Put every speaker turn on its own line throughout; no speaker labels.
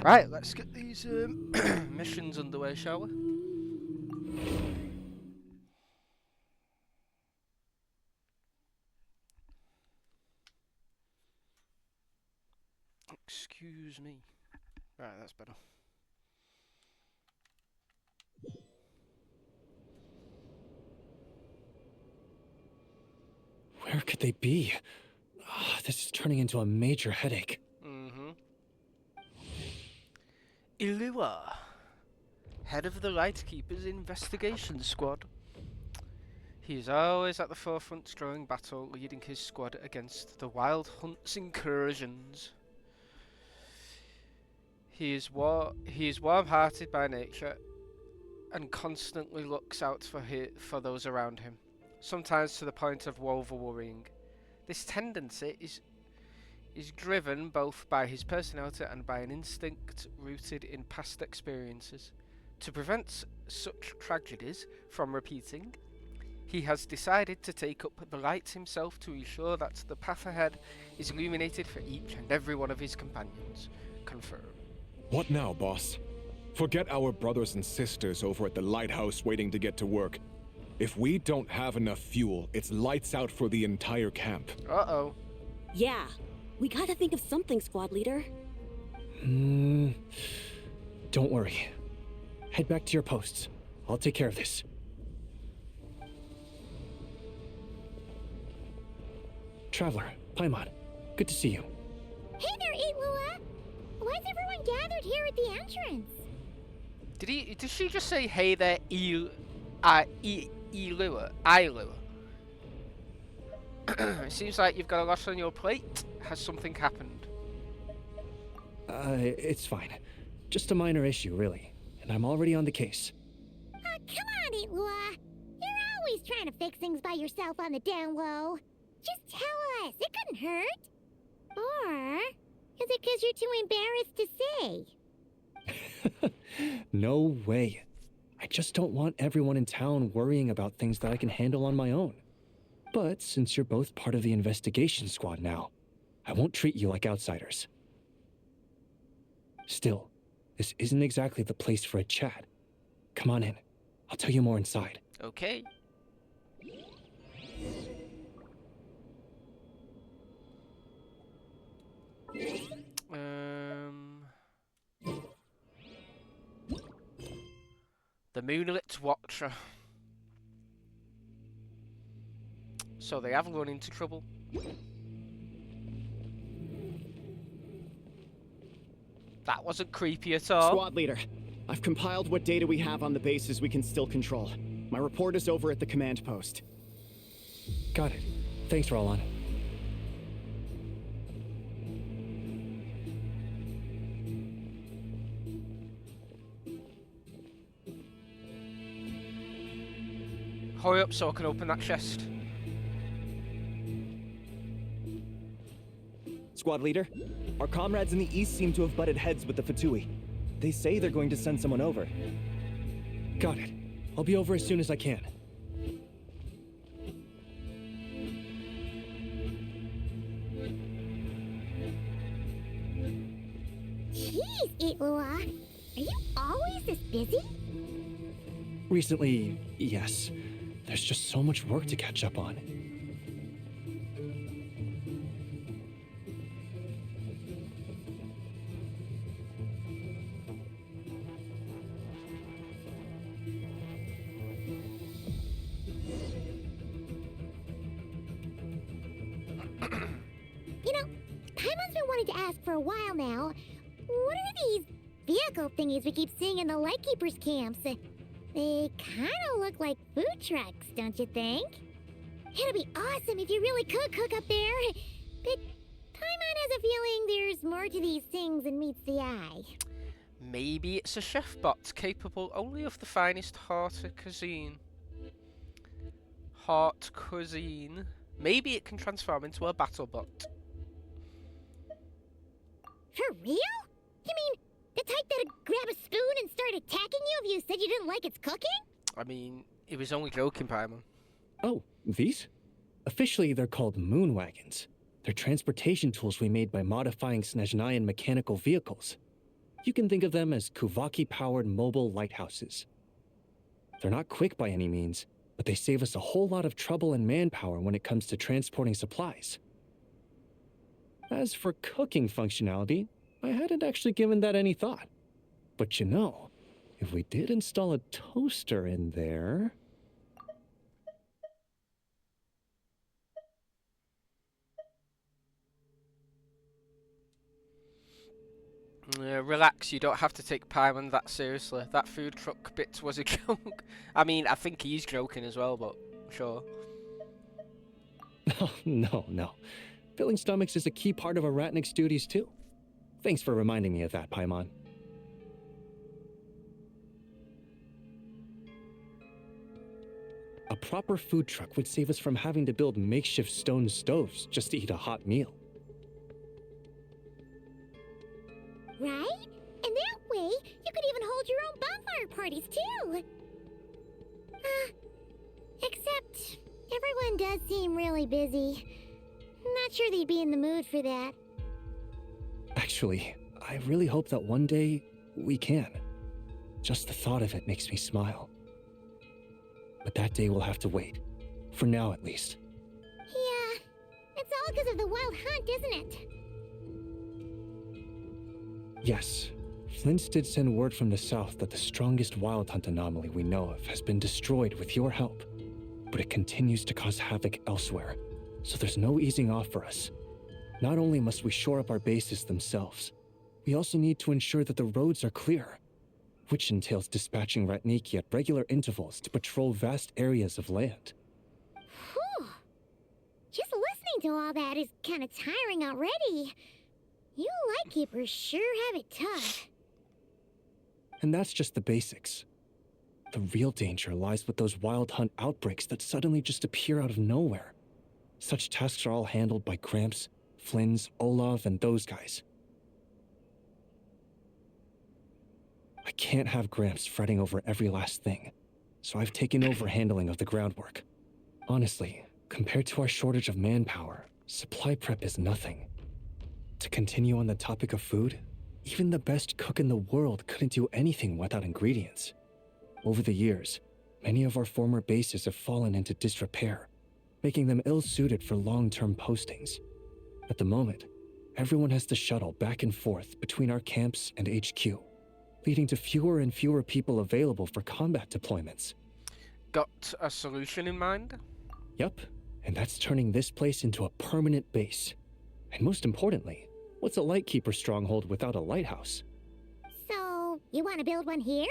Right, let's get these missions underway, shall we? Excuse me. Right, that's better.
Where could they be? This is turning into a major headache.
Ilua, head of the Lightkeepers Investigation Squad. He is always at the forefront during battle, leading his squad against the Wild Hunt's incursions. He is warm-hearted by nature and constantly looks out for those around him, sometimes to the point of woeful worrying. This tendency is driven both by his personality and by an instinct rooted in past experiences. To prevent such tragedies from repeating, he has decided to take up the light himself to ensure that the path ahead is illuminated for each and every one of his companions. Confirm.
What now, boss? Forget our brothers and sisters over at the lighthouse waiting to get to work. If we don't have enough fuel, it's lights out for the entire camp.
Uh-oh.
Yeah, we gotta think of something, squad leader.
Don't worry. Head back to your posts. I'll take care of this. Traveler, Paimon, good to see you.
Hey there, Ilua! Why's everyone gathered here at the entrance?
Did she just say, hey there, Ilua? It seems like you've got a lot on your plate. Has something happened?
It's fine. Just a minor issue, really. And I'm already on the case.
Come on, Ilua! You're always trying to fix things by yourself on the down low. Just tell us, it couldn't hurt. Or is it because you're too embarrassed to say?
No way. I just don't want everyone in town worrying about things that I can handle on my own. But since you're both part of the investigation squad now, I won't treat you like outsiders. Still, this isn't exactly the place for a chat. Come on in. I'll tell you more inside.
Okay. The Moonlit Watcher. So they have run into trouble. That wasn't creepy at all.
Squad leader, I've compiled what data we have on the bases we can still control. My report is over at the command post.
Got it. Thanks, Roland.
Hurry up so I can open that chest.
Squad leader, our comrades in the east seem to have butted heads with the Fatui. They say they're going to send someone over.
Got it. I'll be over as soon as I can.
Jeez, Ilua! Are you always this busy?
Recently, yes. There's just so much work to catch up on.
You know, Paimon's been wanting to ask for a while now. What are these vehicle thingies we keep seeing in the Lightkeepers camps? They kinda look like food trucks, don't you think? It'd be awesome if you really could cook up there. But Paimon has a feeling there's more to these things than meets the eye.
Maybe it's a chef bot capable only of the finest haute cuisine. Haute cuisine. Maybe it can transform into a battle bot.
For real? You mean the type that'd grab a spoon and start attacking you if you said you didn't like its cooking?
I mean, it was only joking, Paimon.
Oh, these? Officially, they're called moon wagons. They're transportation tools we made by modifying Snezhnayan mechanical vehicles. You can think of them as Kuvaki-powered mobile lighthouses. They're not quick by any means, but they save us a whole lot of trouble and manpower when it comes to transporting supplies. As for cooking functionality, I hadn't actually given that any thought. But you know, if we did install a toaster in there...
Relax, you don't have to take Paimon that seriously. That food truck bit was a joke. I mean, I think he's joking as well, but sure.
Oh, no. Filling stomachs is a key part of a Ratnik's duties too. Thanks for reminding me of that, Paimon. A proper food truck would save us from having to build makeshift stone stoves just to eat a hot meal.
Right? And that way, you could even hold your own bonfire parties too. Except, everyone does seem really busy. Not sure they'd be in the mood for that.
Actually, I really hope that one day we can. Just the thought of it makes me smile. But that day will have to wait. For now, at least.
Yeah, it's all because of the wild hunt, isn't it?
Yes, Flint's did send word from the south that the strongest wild hunt anomaly we know of has been destroyed with your help. But it continues to cause havoc elsewhere, so there's no easing off for us. Not only must we shore up our bases themselves, we also need to ensure that the roads are clear, which entails dispatching Ratniki at regular intervals to patrol vast areas of land.
Whew. Just listening to all that is kind of tiring already. You lightkeepers sure have it tough.
And that's just the basics. The real danger lies with those wild hunt outbreaks that suddenly just appear out of nowhere. Such tasks are all handled by Gramps, Flynn's, Olav, and those guys. I can't have Gramps fretting over every last thing, so I've taken over handling of the groundwork. Honestly, compared to our shortage of manpower, supply prep is nothing. To continue on the topic of food, even the best cook in the world couldn't do anything without ingredients. Over the years, many of our former bases have fallen into disrepair, making them ill-suited for long-term postings. At the moment, everyone has to shuttle back and forth between our camps and HQ, leading to fewer and fewer people available for combat deployments.
Got a solution in mind?
Yup, and that's turning this place into a permanent base. And most importantly, what's a Lightkeeper stronghold without a lighthouse?
So, you want to build one here?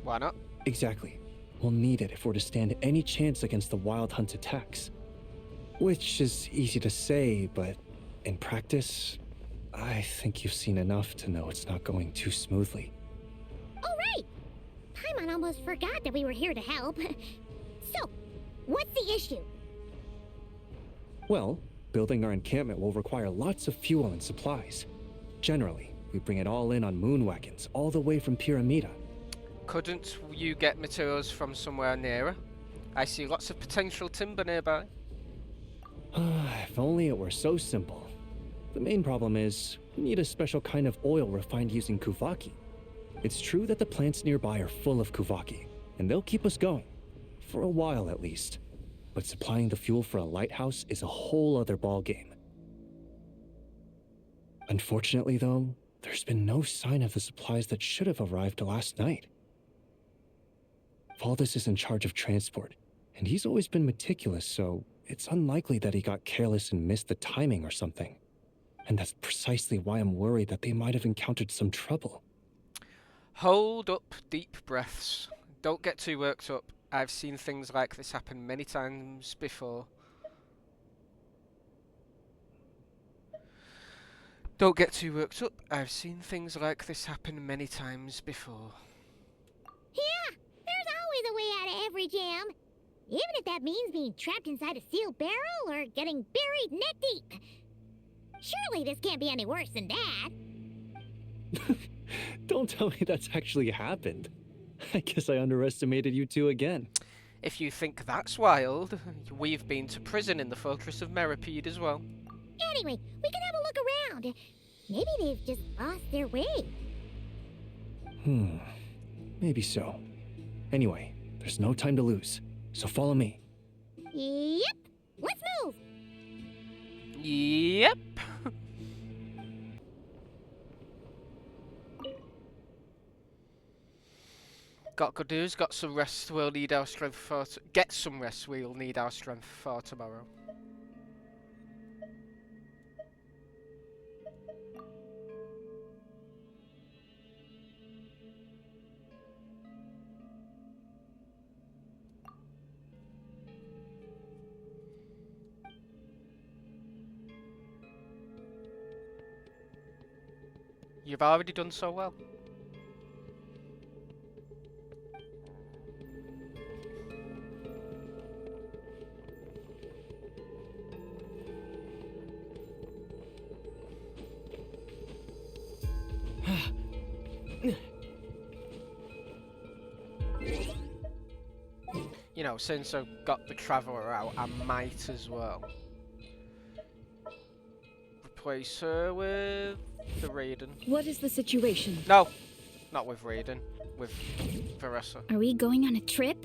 Why not?
Exactly. We'll need it if we're to stand any chance against the Wild Hunt attacks. Which is easy to say, but in practice, I think you've seen enough to know it's not going too smoothly.
Oh, right! Paimon almost forgot that we were here to help. So, what's the issue?
Well, building our encampment will require lots of fuel and supplies. Generally, we bring it all in on moon wagons all the way from Pyramida.
Couldn't you get materials from somewhere nearer? I see lots of potential timber nearby.
If only it were so simple. The main problem is, we need a special kind of oil refined using Kuvaki. It's true that the plants nearby are full of Kuvaki, and they'll keep us going. For a while at least. But supplying the fuel for a lighthouse is a whole other ballgame. Unfortunately though, there's been no sign of the supplies that should have arrived last night. Valdis is in charge of transport, and he's always been meticulous, so it's unlikely that he got careless and missed the timing or something. And that's precisely why I'm worried that they might have encountered some trouble.
Hold up, deep breaths. Don't get too worked up. I've seen things like this happen many times before. Don't get too worked up. I've seen things like this happen many times before.
Yeah, there's always a way out of every jam. Even if that means being trapped inside a sealed barrel or getting buried neck deep. Surely this can't be any worse than that.
Don't tell me that's actually happened. I guess I underestimated you two again.
If you think that's wild, we've been to prison in the fortress of Meripede as well.
Anyway, we can have a look around. Maybe they've just lost their way.
Maybe so. Anyway, there's no time to lose, so follow me.
Yep. Let's move.
Yep. Got good news, got some rest, we'll need our strength for... Get some rest, we'll need our strength for tomorrow. You've already done so well. You know, since I've got the Traveller out, I might as well replace her with the Raiden.
What is the situation?
No, not with Raiden, with Veressa.
Are we going on a trip?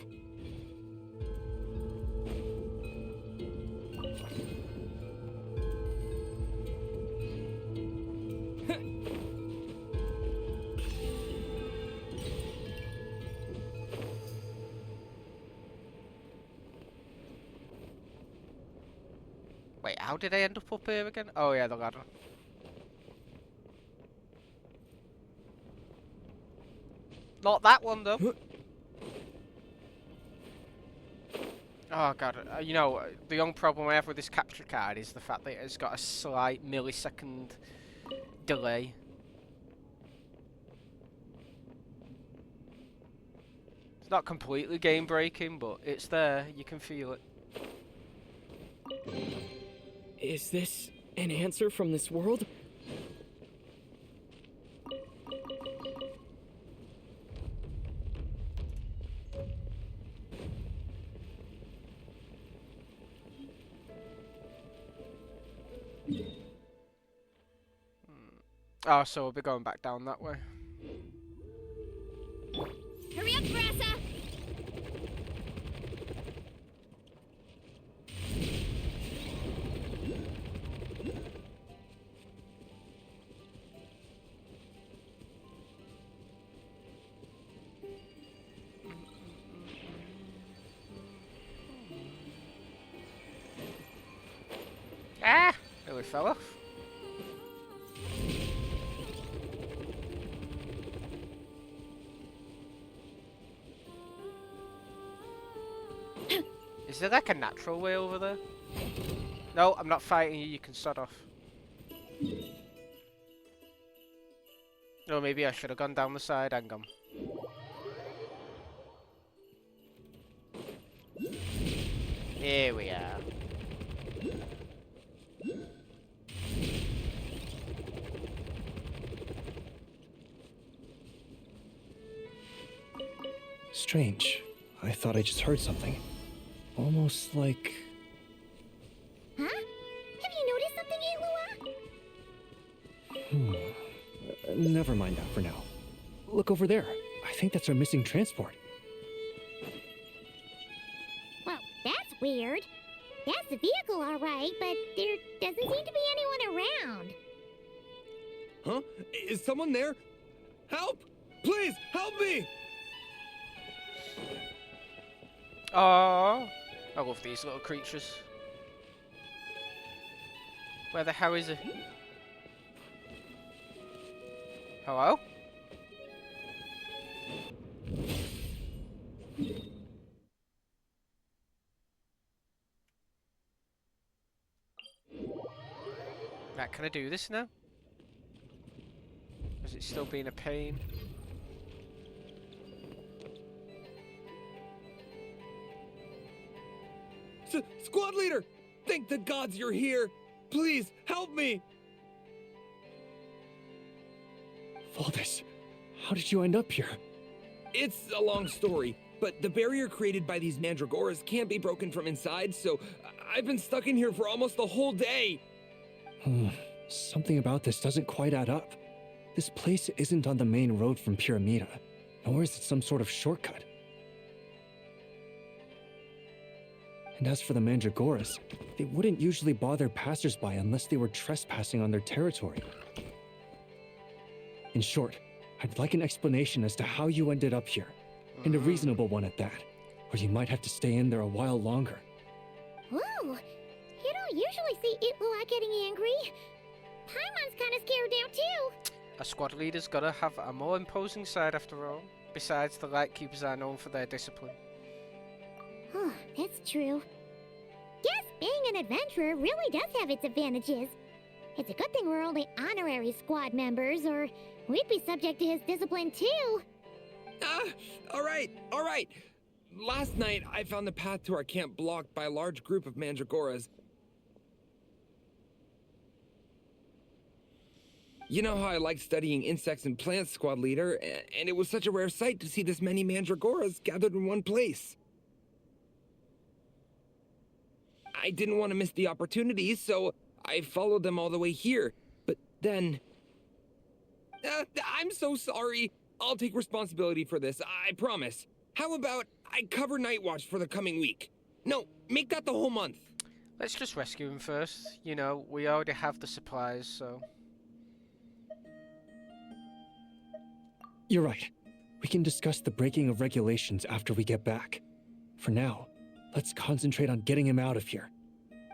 Wait, how did I end up here again? Oh yeah, the ladder. Not that one though. Oh god, you know, the only problem I have with this capture card is the fact that it's got a slight millisecond delay. It's not completely game breaking, but it's there, you can feel it.
Is this an answer from this world?
Oh, so we'll be going back down that way.
Hurry up, Brassa!
Ah! Nearly fell off. Is there like a natural way over there? No, I'm not fighting you, you can start off. No, maybe I should have gone down the side, hang on. Here we are.
Strange. I thought I just heard something. Almost like...
Huh? Have you noticed something, Aelua?
Never mind that for now. Look over there. I think that's our missing transport.
Well, that's weird. That's the vehicle, all right, but there doesn't seem to be anyone around.
Huh? Is someone there? Help! Please, help me!
Oh, I love these little creatures. Where the hell is it? Hello? Right, can I do this now? Is it still being a pain?
Squad leader! Thank the gods you're here! Please, help me!
Valdis, how did you end up here?
It's a long story, but the barrier created by these mandragoras can't be broken from inside, so I've been stuck in here for almost the whole day.
Something about this doesn't quite add up. This place isn't on the main road from Pyramida, nor is it some sort of shortcut. And as for the Mandragoras, they wouldn't usually bother passersby unless they were trespassing on their territory. In short, I'd like an explanation as to how you ended up here, and a reasonable one at that, or you might have to stay in there a while longer.
Whoa! You don't usually see Itwala getting angry. Paimon's kind of scared now, too.
A squad leader's gotta have a more imposing side after all. Besides, the Lightkeepers are known for their discipline.
Oh, that's true. Guess being an adventurer really does have its advantages. It's a good thing we're only honorary squad members, or we'd be subject to his discipline too.
All right. Last night, I found the path to our camp blocked by a large group of Mandragoras. You know how I like studying insects and plants, squad leader, and it was such a rare sight to see this many Mandragoras gathered in one place. I didn't want to miss the opportunity, so I followed them all the way here. But then... I'm so sorry. I'll take responsibility for this, I promise. How about I cover Night Watch for the coming week? No, make that the whole month.
Let's just rescue him first. You know, we already have the supplies, so...
You're right. We can discuss the breaking of regulations after we get back. For now, let's concentrate on getting him out of here.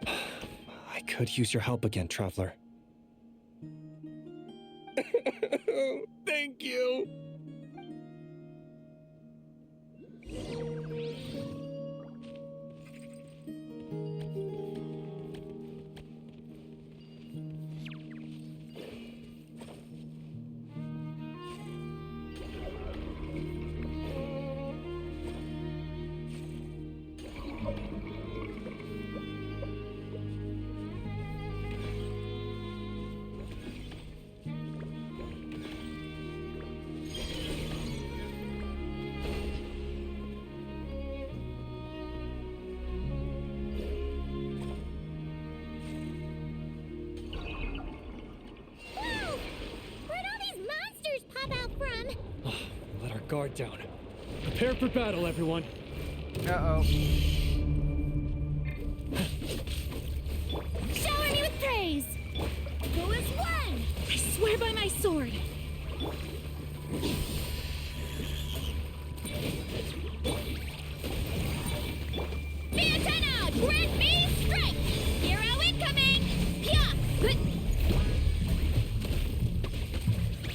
I could use your help again, Traveler.
Thank you.
Guard down. Prepare for battle, everyone.
Uh-oh.
Shower me with praise! Go as one! I swear by my sword! Fiatana! Grant me strength! Hero incoming! Pia!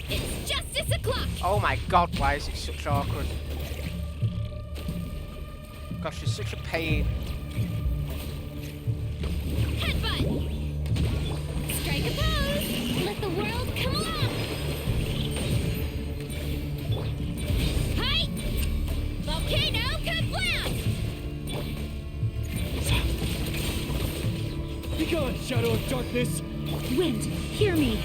It's justice o'clock!
Oh my god, why is it such awkward? Gosh, it's such a pain.
Headbutt! Strike a pose! Let the world come along! Hi! Volcano kablam!
Be gone, Shadow of Darkness!
Wind, hear me!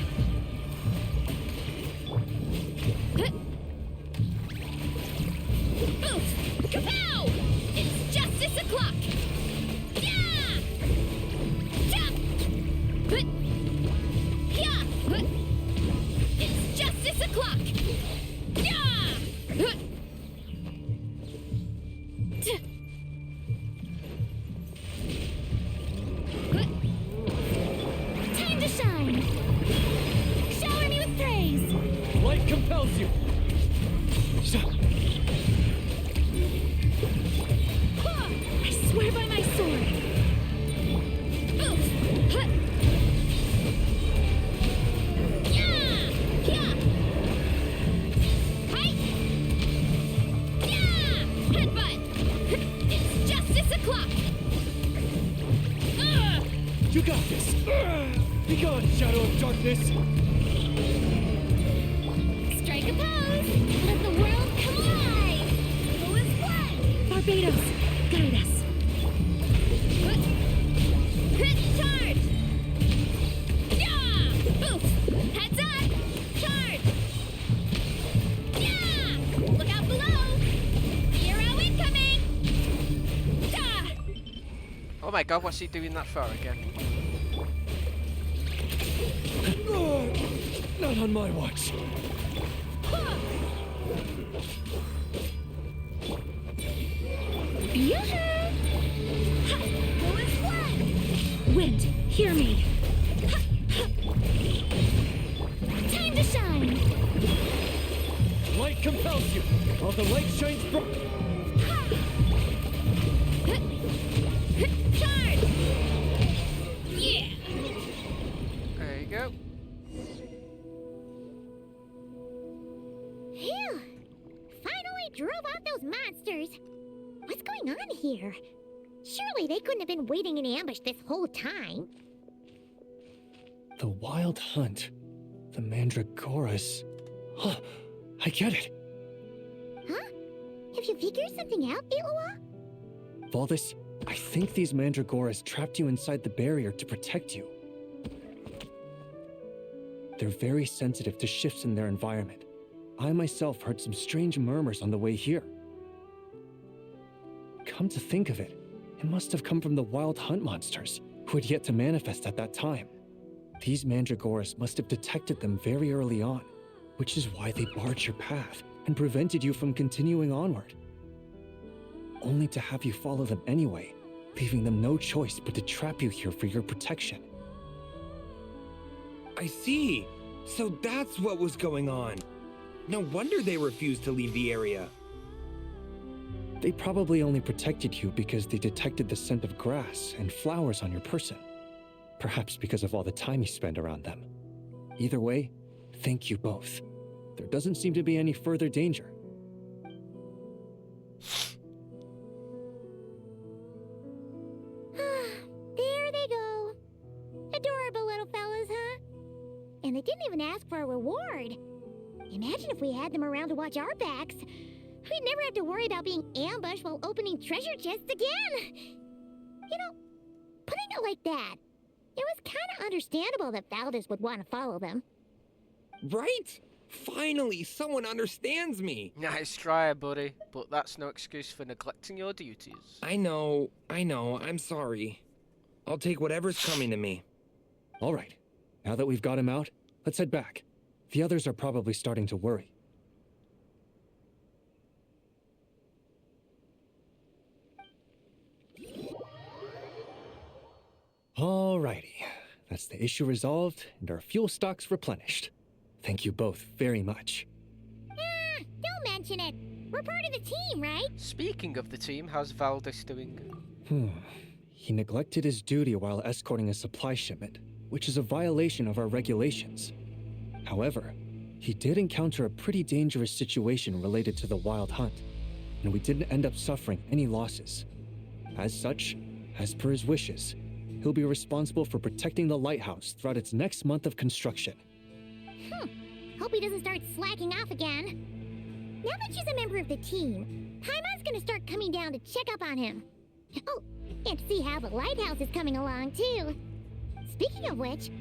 Oof! Kapow! It's justice o'clock! Yeah! Jump! Yeah! It's justice o'clock! Yeah! Time to shine! Shower me with praise!
Light compels you!
I swear by my sword! Oof! Huh. Yeah! Yeah! Hi! Yeah! Headbutt! It's justice o'clock!
You got this! Be gone, Shadow of Darkness!
Strike a pose! Let the world come alive! Who is one? Barbados, guide us! Charge! Yeah! Oof! Heads up! Charge! Yeah! Look out below! Hero incoming! Ah!
Oh my god, what's he doing that for again?
Not on my watch.
Yoo-hoo! Ha! Go and fly! Wind, hear me. Ha! Ha! Time to shine!
Light compels you. While the light shines bright.
Ha! Huh! Huh! Charge! Yeah!
There you go.
Phew! Finally drove out those monsters. What's going on here? Surely they couldn't have been waiting in ambush this whole time.
The wild hunt. The Mandragoras. Huh. I get it.
Huh? Have you figured something out, Iloa?
Valdis, I think these Mandragoras trapped you inside the barrier to protect you. They're very sensitive to shifts in their environment. I myself heard some strange murmurs on the way here. Come to think of it, it must have come from the wild hunt monsters, who had yet to manifest at that time. These Mandragoras must have detected them very early on, which is why they barred your path and prevented you from continuing onward. Only to have you follow them anyway, leaving them no choice but to trap you here for your protection.
I see. So that's what was going on. No wonder they refused to leave the area.
They probably only protected you because they detected the scent of grass and flowers on your person. Perhaps because of all the time you spend around them. Either way, thank you both. There doesn't seem to be any further danger.
There they go. Adorable little fellas, huh? And they didn't even ask for a reward. Imagine if we had them around to watch our backs. We'd never have to worry about being ambushed while opening treasure chests again. You know, putting it like that, it was kind of understandable that Valdis would want to follow them.
Right? Finally, someone understands me.
Nice try, buddy, but that's no excuse for neglecting your duties.
I know, I'm sorry. I'll take whatever's coming to me.
All right, now that we've got him out, let's head back. The others are probably starting to worry. Alrighty, that's the issue resolved and our fuel stocks replenished. Thank you both very much.
Don't mention it. We're part of the team, right?
Speaking of the team, how's Valdis doing?
He neglected his duty while escorting a supply shipment, which is a violation of our regulations. However, he did encounter a pretty dangerous situation related to the wild hunt, and we didn't end up suffering any losses. As such, as per his wishes, he'll be responsible for protecting the lighthouse throughout its next month of construction.
Hope he doesn't start slacking off again. Now that she's a member of the team, Paimon's gonna start coming down to check up on him. Oh, and see how the lighthouse is coming along, too. Speaking of which,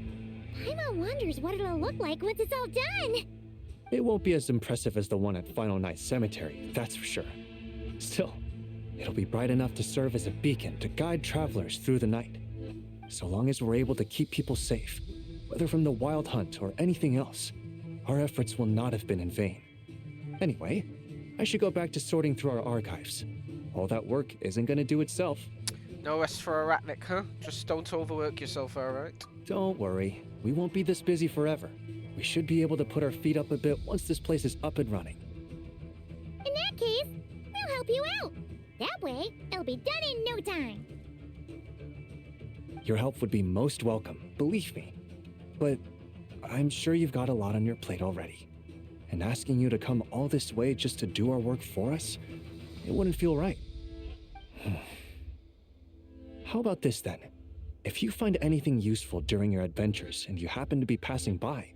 Paimon wonders what it'll look like once it's all done.
It won't be as impressive as the one at Final Night Cemetery, that's for sure. Still, it'll be bright enough to serve as a beacon to guide travelers through the night. So long as we're able to keep people safe, whether from the wild hunt or anything else, our efforts will not have been in vain. Anyway, I should go back to sorting through our archives. All that work isn't gonna do itself.
No rest for Arachnic, huh? Just don't overwork yourself, alright?
Don't worry, we won't be this busy forever. We should be able to put our feet up a bit once this place is up and running.
In that case, we'll help you out. That way, it'll be done in no time.
Your help would be most welcome, believe me. But I'm sure you've got a lot on your plate already. And asking you to come all this way just to do our work for us, it wouldn't feel right. How about this then? If you find anything useful during your adventures and you happen to be passing by,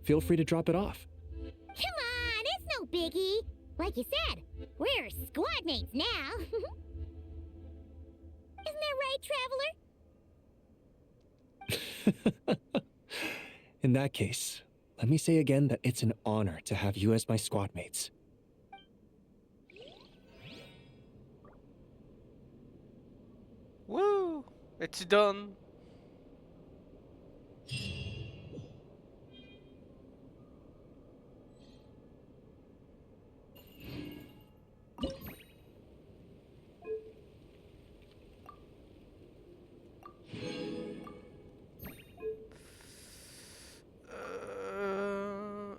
feel free to drop it off.
Come on, it's no biggie. Like you said, we're squad mates now. Isn't that right, Traveler?
In that case, let me say again that it's an honor to have you as my squad mates.
Woo! It's done.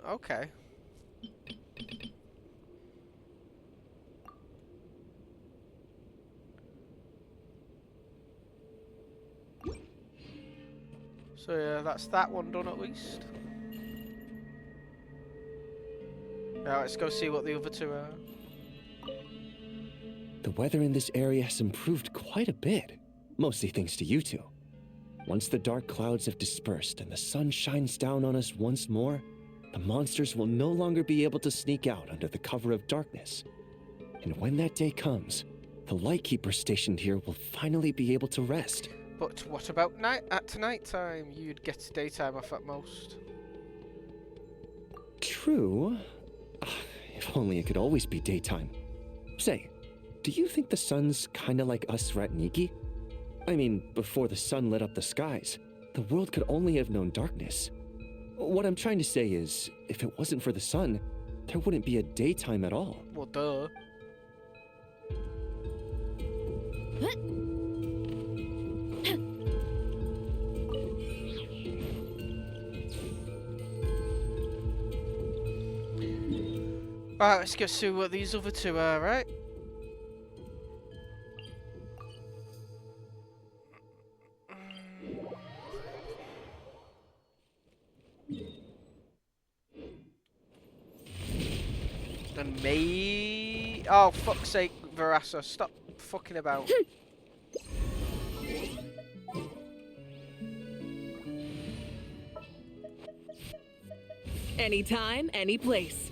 Okay. So yeah, that's that one done at least. Now let's go see what the other two are.
The weather in this area has improved quite a bit, mostly thanks to you two. Once the dark clouds have dispersed and the sun shines down on us once more, the monsters will no longer be able to sneak out under the cover of darkness. And when that day comes, the Lightkeeper stationed here will finally be able to rest.
But what about night time? You'd get daytime off at most.
True. If only it could always be daytime. Say, do you think the sun's kinda like us Ratniki? I mean, before the sun lit up the skies, the world could only have known darkness. What I'm trying to say is, if it wasn't for the sun, there wouldn't be a daytime at all.
Well, duh. Right, let's go see what these other two are, right? And me. Oh, fuck's sake, Verasa, stop fucking about.
Anytime, any place.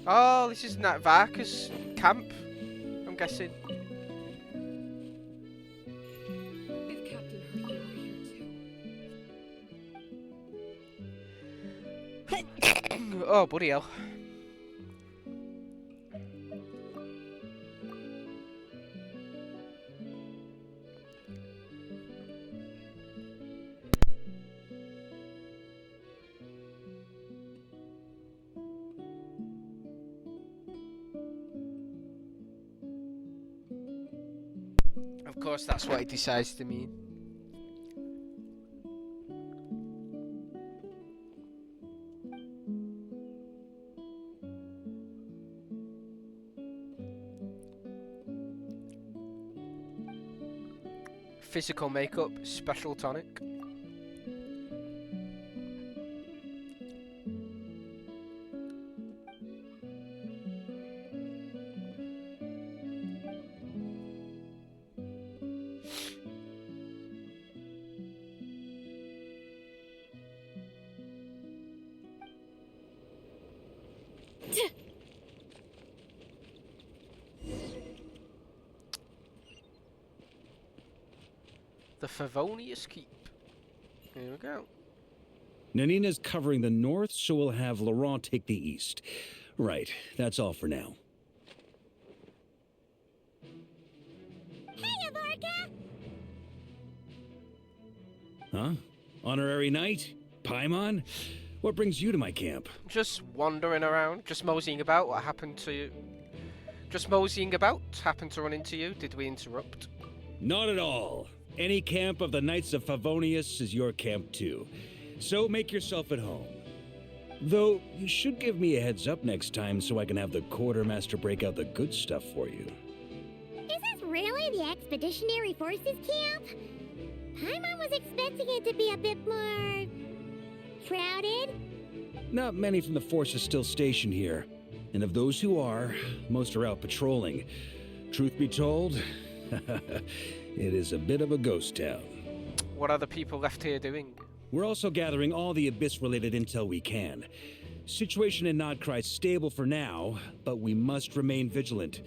Oh, this is Nat Varka's camp, I'm guessing.
If Captain Hercule were here too.
Oh, bloody hell. Of course, that's what he decides to mean. Physical makeup, special tonic. The Favonius Keep. Here we go.
Nanina's covering the north, so we'll have Laurent take the east. Right, that's all for now.
Hey, Avarka!
Huh? Honorary knight? Paimon? What brings you to my camp?
Just wandering around, just moseying about. What happened to you? Just moseying about. Happened to run into you. Did we interrupt?
Not at all. Any camp of the Knights of Favonius is your camp too. So make yourself at home. Though, you should give me a heads up next time so I can have the quartermaster break out the good stuff for you.
Is this really the Expeditionary Forces camp? Paimon was expecting it to be a bit more... crowded?
Not many from the force are still stationed here. And of those who are, most are out patrolling. Truth be told, it is a bit of a ghost town.
What are the people left here doing?
We're also gathering all the Abyss-related intel we can. Situation in Nodcry's stable for now, but we must remain vigilant.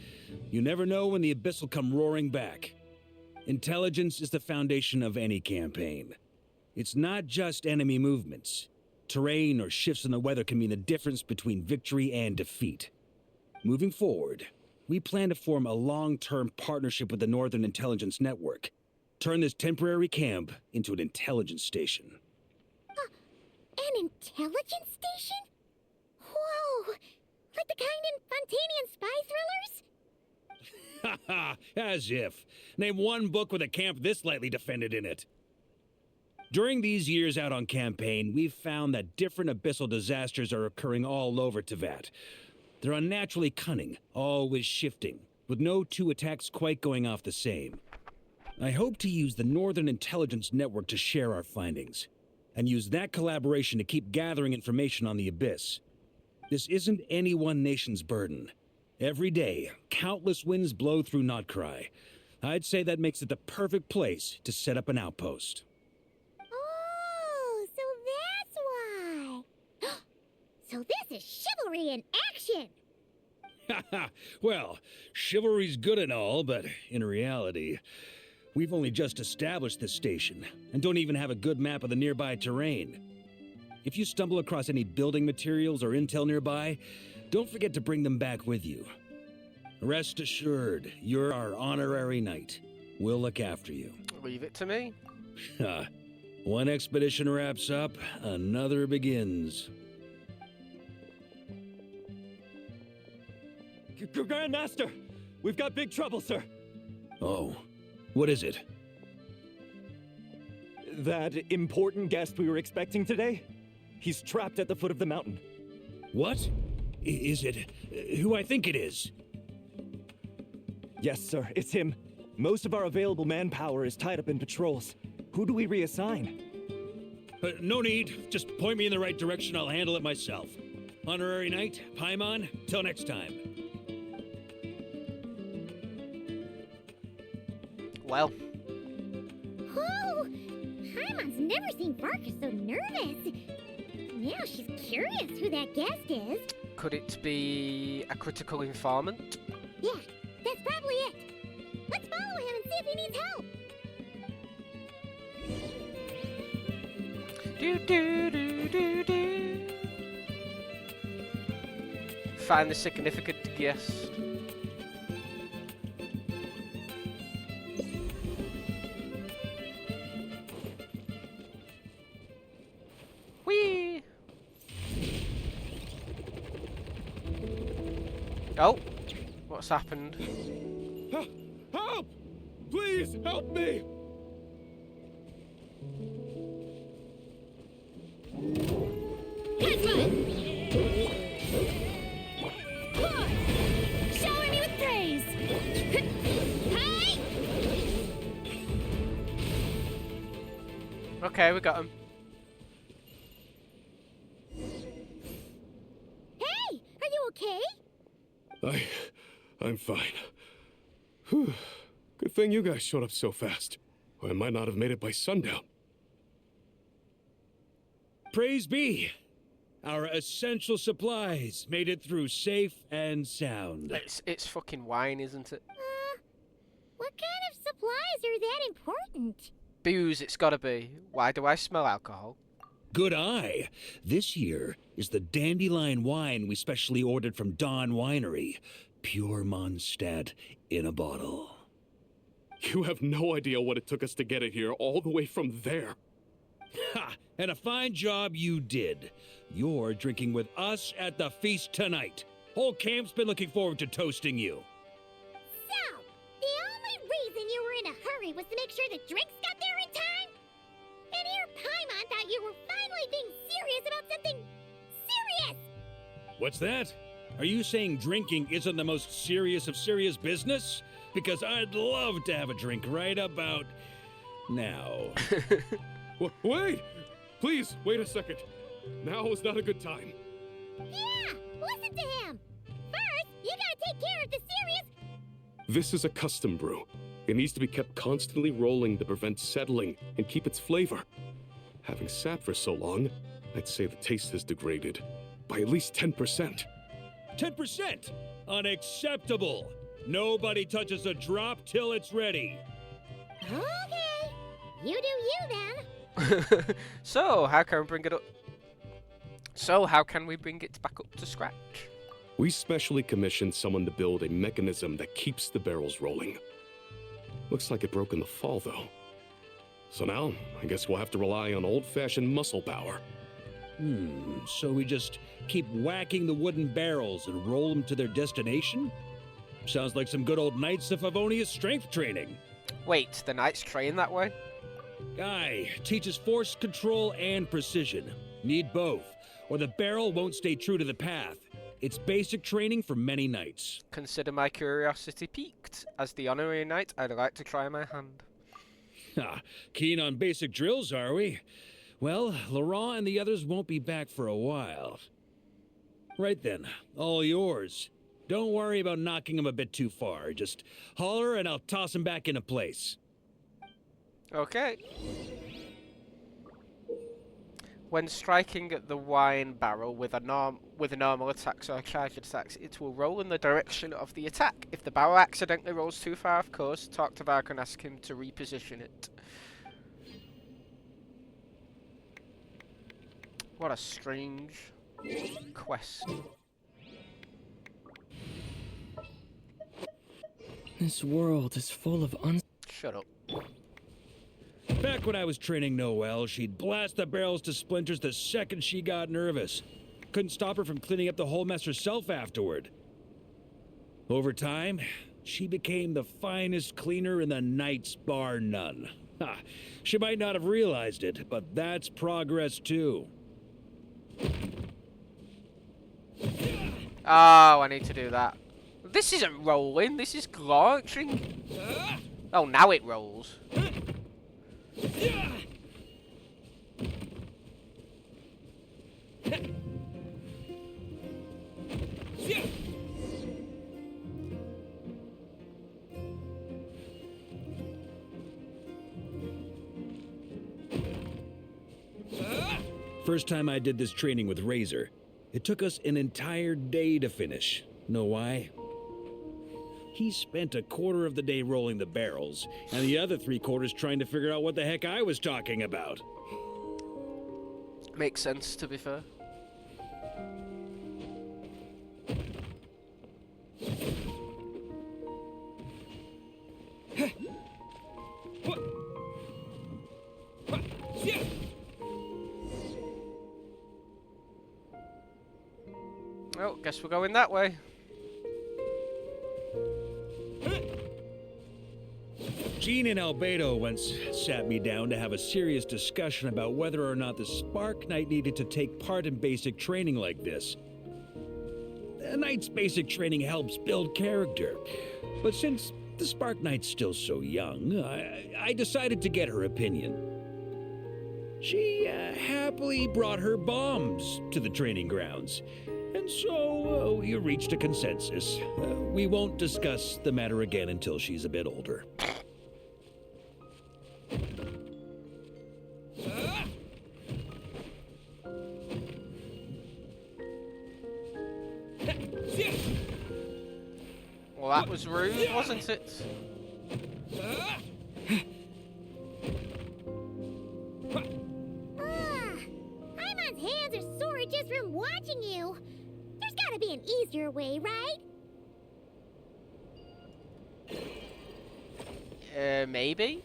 You never know when the Abyss will come roaring back. Intelligence is the foundation of any campaign. It's not just enemy movements. Terrain or shifts in the weather can mean the difference between victory and defeat. Moving forward, we plan to form a long-term partnership with the Northern Intelligence Network. Turn this temporary camp into an intelligence station.
An intelligence station? Whoa! Like the kind in Fontanian spy
Haha, as if. Name one book with a camp this lightly defended in it. During these years out on campaign, we've found that different abyssal disasters are occurring all over Tevat. They're unnaturally cunning, always shifting, with no two attacks quite going off the same. I hope to use the Northern Intelligence Network to share our findings, and use that collaboration to keep gathering information on the Abyss. This isn't any one nation's burden. Every day, countless winds blow through Notcry. I'd say that makes it the perfect place to set up an outpost.
Oh, so that's why. So this is chivalry in action.
Haha, well, chivalry's good and all, but in reality, we've only just established this station, and don't even have a good map of the nearby terrain. If you stumble across any building materials or intel nearby, don't forget to bring them back with you. Rest assured, you're our honorary knight. We'll look after you.
Leave it to me.
One expedition wraps up, another begins.
Grandmaster! We've got big trouble, sir.
Oh, what is it?
That important guest we were expecting today? He's trapped at the foot of the mountain.
What? Is it who I think it is?
Yes, sir, it's him. Most of our available manpower is tied up in patrols. Who do we reassign?
No need. Just point me in the right direction. I'll handle it myself. Honorary Knight, Paimon, till next time.
Well,
Oh, Paimon's never seen Barker so nervous. Now she's curious who that guest is.
could it be a critical informant?
Yeah, that's probably it. Let's follow him and see if he needs help.
Do do do do do. Find the significant guest. Whee! Oh, what's happened?
Help! Please help me!
Shower me with praise! Hey!
Okay, we got him.
Hey, are you okay?
I'm fine. Whew. Good thing you guys showed up so fast. Or I might not have made it by sundown.
Praise be! Our essential supplies made it through safe and sound.
It's fucking wine, isn't it?
What kind of supplies are that important?
Booze, it's gotta be. Why do I smell alcohol?
Good eye! This year is the dandelion wine we specially ordered from Dawn Winery. Pure Mondstadt in a bottle.
You have no idea what it took us to get it here, all the way from there.
Ha! And a fine job you did. You're drinking with us at the feast tonight. Whole camp's been looking forward to toasting you.
So, the only reason you were in a hurry was to make sure the drinks got there in time? And here Paimon thought you were finally being serious about something serious!
What's that? Are you saying drinking isn't the most serious of serious business? Because I'd love to have a drink right about now.
Wait! Please, wait a second. Now is not a good time.
Yeah, listen to him! First, you gotta take care of the serious...
This is a custom brew. It needs to be kept constantly rolling to prevent settling and keep its flavor. Having sat for so long, I'd say the taste has degraded by at least 10%.
10%! Unacceptable! Nobody touches a drop till it's ready.
Okay, you do you then.
So, how can we bring it up? So, how can we bring it back up to scratch?
We specially commissioned someone to build a mechanism that keeps the barrels rolling. Looks like it broke in the fall, though. So now, I guess we'll have to rely on old-fashioned muscle power.
So we just keep whacking the wooden barrels and roll them to their destination? Sounds like some good old Knights of Favonius strength training.
Wait, the knights train that way?
Guy teaches force control and precision. Need both, or the barrel won't stay true to the path. It's basic training for many knights.
Consider my curiosity piqued. As the honorary knight, I'd like to try my hand.
Ha, keen on basic drills, are we? Well, Laurent and the others won't be back for a while. Right then, all yours. Don't worry about knocking him a bit too far. Just holler and I'll toss him back into place.
Okay. When striking at the wine barrel with a normal attacks or charged attacks, it will roll in the direction of the attack. If the barrel accidentally rolls too far off course, talk to Vark and ask him to reposition it. What a strange quest.
This world is full of
Shut up.
Back when I was training Noelle, she'd blast the barrels to splinters the second she got nervous. Couldn't stop her from cleaning up the whole mess herself afterward. Over time, she became the finest cleaner in the Knights, bar none. Ha! She might not have realized it, but that's progress too.
Oh, I need to do that. This isn't rolling, this is launching. Oh, now it rolls.
First time I did this training with Razor, it took us an entire day to finish. Know why? He spent a quarter of the day rolling the barrels, and the other 3/4 trying to figure out what the heck I was talking about.
Makes sense, to be fair. Oh, guess we're going that way.
Jean and Albedo once sat me down to have a serious discussion about whether or not the Spark Knight needed to take part in basic training like this. The Knight's basic training helps build character, but since the Spark Knight's still so young, I decided to get her opinion. She happily brought her bombs to the training grounds, and so we reached a consensus. We won't discuss the matter again until she's a bit older.
Well, that was rude, wasn't it?
Paimon's hands are sore just from watching you. There's gotta be an easier way, right?
Maybe?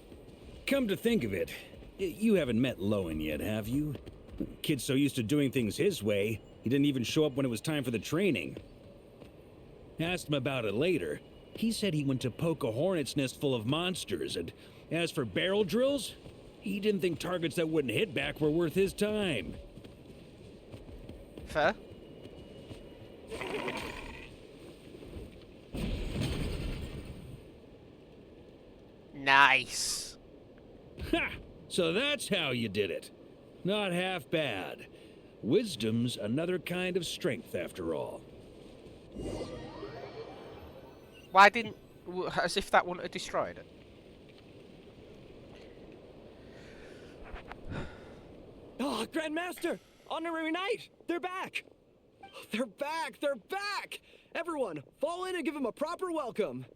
Come to think of it, you haven't met Lowen yet, have you? Kid's so used to doing things his way, he didn't even show up when it was time for the training. Asked him about it later. He said he went to poke a hornet's nest full of monsters, and as for barrel drills, he didn't think targets that wouldn't hit back were worth his time.
Fair. Nice.
Ha! So that's how you did it. Not half bad. Wisdom's another kind of strength, after all.
Why didn't... As if that wouldn't have destroyed it.
Oh, Grandmaster! Honorary Knight! They're back! They're back! They're back! Everyone, fall in and give them a proper welcome!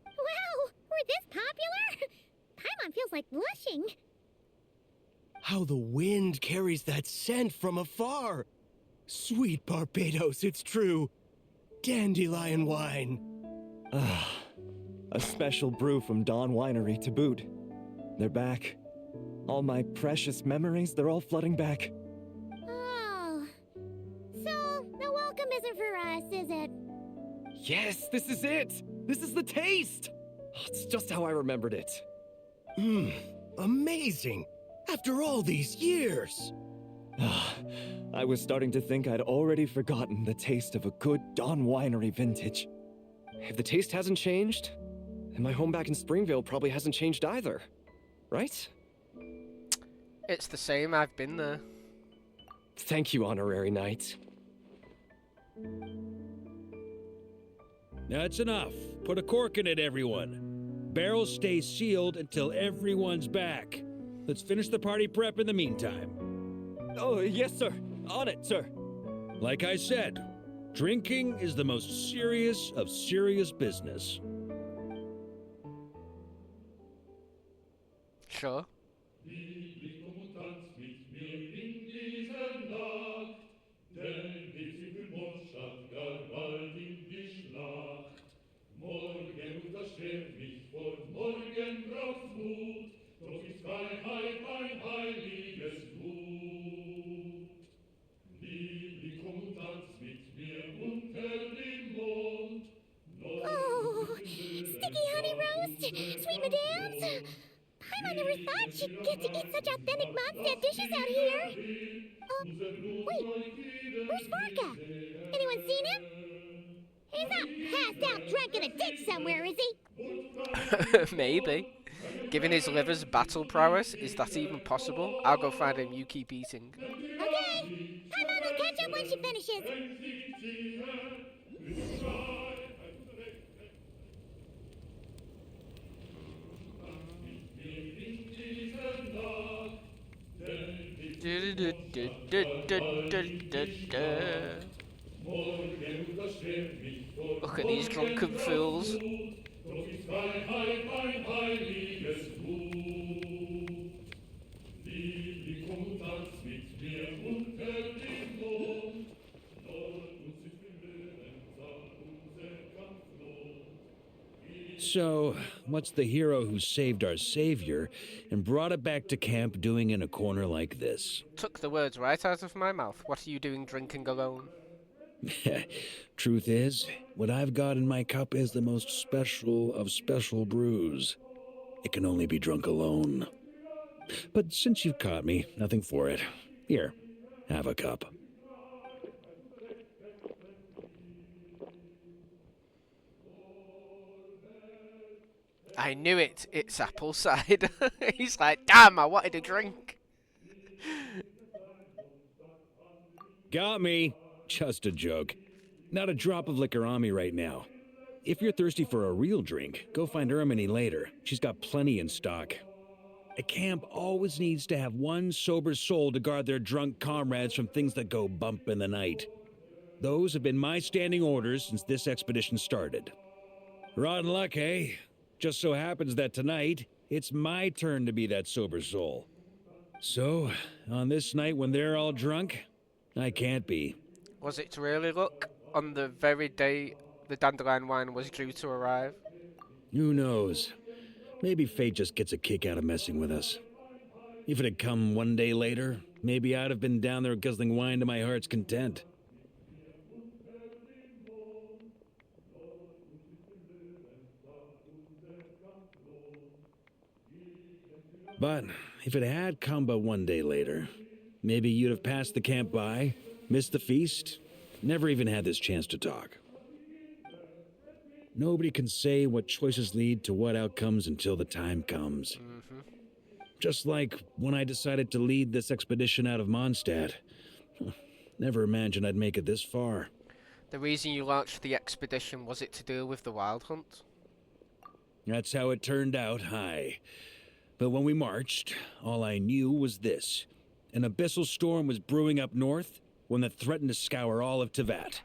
Wow, we're this popular? Paimon feels like blushing.
How the wind carries that scent from afar! Sweet Barbados, it's true. Dandelion wine.
Ah, a special brew from Dawn Winery to boot. They're back. All my precious memories, they're all flooding back.
Oh. So, the welcome isn't for us, is it?
Yes, this is it! This is the taste! It's just how I remembered it.
Mmm, amazing! After all these years!
I was starting to think I'd already forgotten the taste of a good Dawn Winery vintage.
If the taste hasn't changed, then my home back in Springville probably hasn't changed either. Right?
It's the same, I've been there.
Thank you, Honorary Knight.
That's enough. Put a cork in it, everyone. Barrels stay sealed until everyone's back. Let's finish the party prep in the meantime.
Oh, yes, sir. On it, sir.
Like I said, drinking is the most serious of serious business.
Sure.
Oh, sticky honey roast, sweet madams. Paimon never thought she'd get to eat such authentic Mondstadt dishes out here. Wait, where's Varka? Anyone seen him? He's not passed out drunk in a ditch somewhere, is he?
Maybe. Given his liver's battle prowess, is that even possible? I'll go find him, you keep eating.
Okay, Paimon will catch up when she finishes.
Look at these drunken fools.
So, what's the hero who saved our savior and brought it back to camp doing in a corner like this?
Took the words right out of my mouth. What are you doing drinking alone?
Truth is, what I've got in my cup is the most special of special brews. It can only be drunk alone. But since you've caught me, nothing for it. Here, have a cup.
I knew it. It's apple cider. He's like, damn, I wanted a drink.
Got me. Just a joke. Not a drop of liquor on me right now. If you're thirsty for a real drink, go find Erminy later. She's got plenty in stock. A camp always needs to have one sober soul to guard their drunk comrades from things that go bump in the night. Those have been my standing orders since this expedition started. Rotten luck, eh? Just so happens that tonight, it's my turn to be that sober soul. So, on this night when they're all drunk, I can't be.
Was it really luck? On the very day the dandelion wine was due to arrive?
Who knows? Maybe fate just gets a kick out of messing with us. If it had come one day later, maybe I'd have been down there guzzling wine to my heart's content. But if it had come but one day later, maybe you'd have passed the camp by, missed the feast, never even had this chance to talk. Nobody can say what choices lead to what outcomes until the time comes. Just like when I decided to lead this expedition out of Mondstadt. Never imagined I'd make it this far.
The reason you launched the expedition, was it to deal with the wild hunt?
That's how it turned out, aye. But when we marched, all I knew was this. An abyssal storm was brewing up north, one that threatened to scour all of Tevat.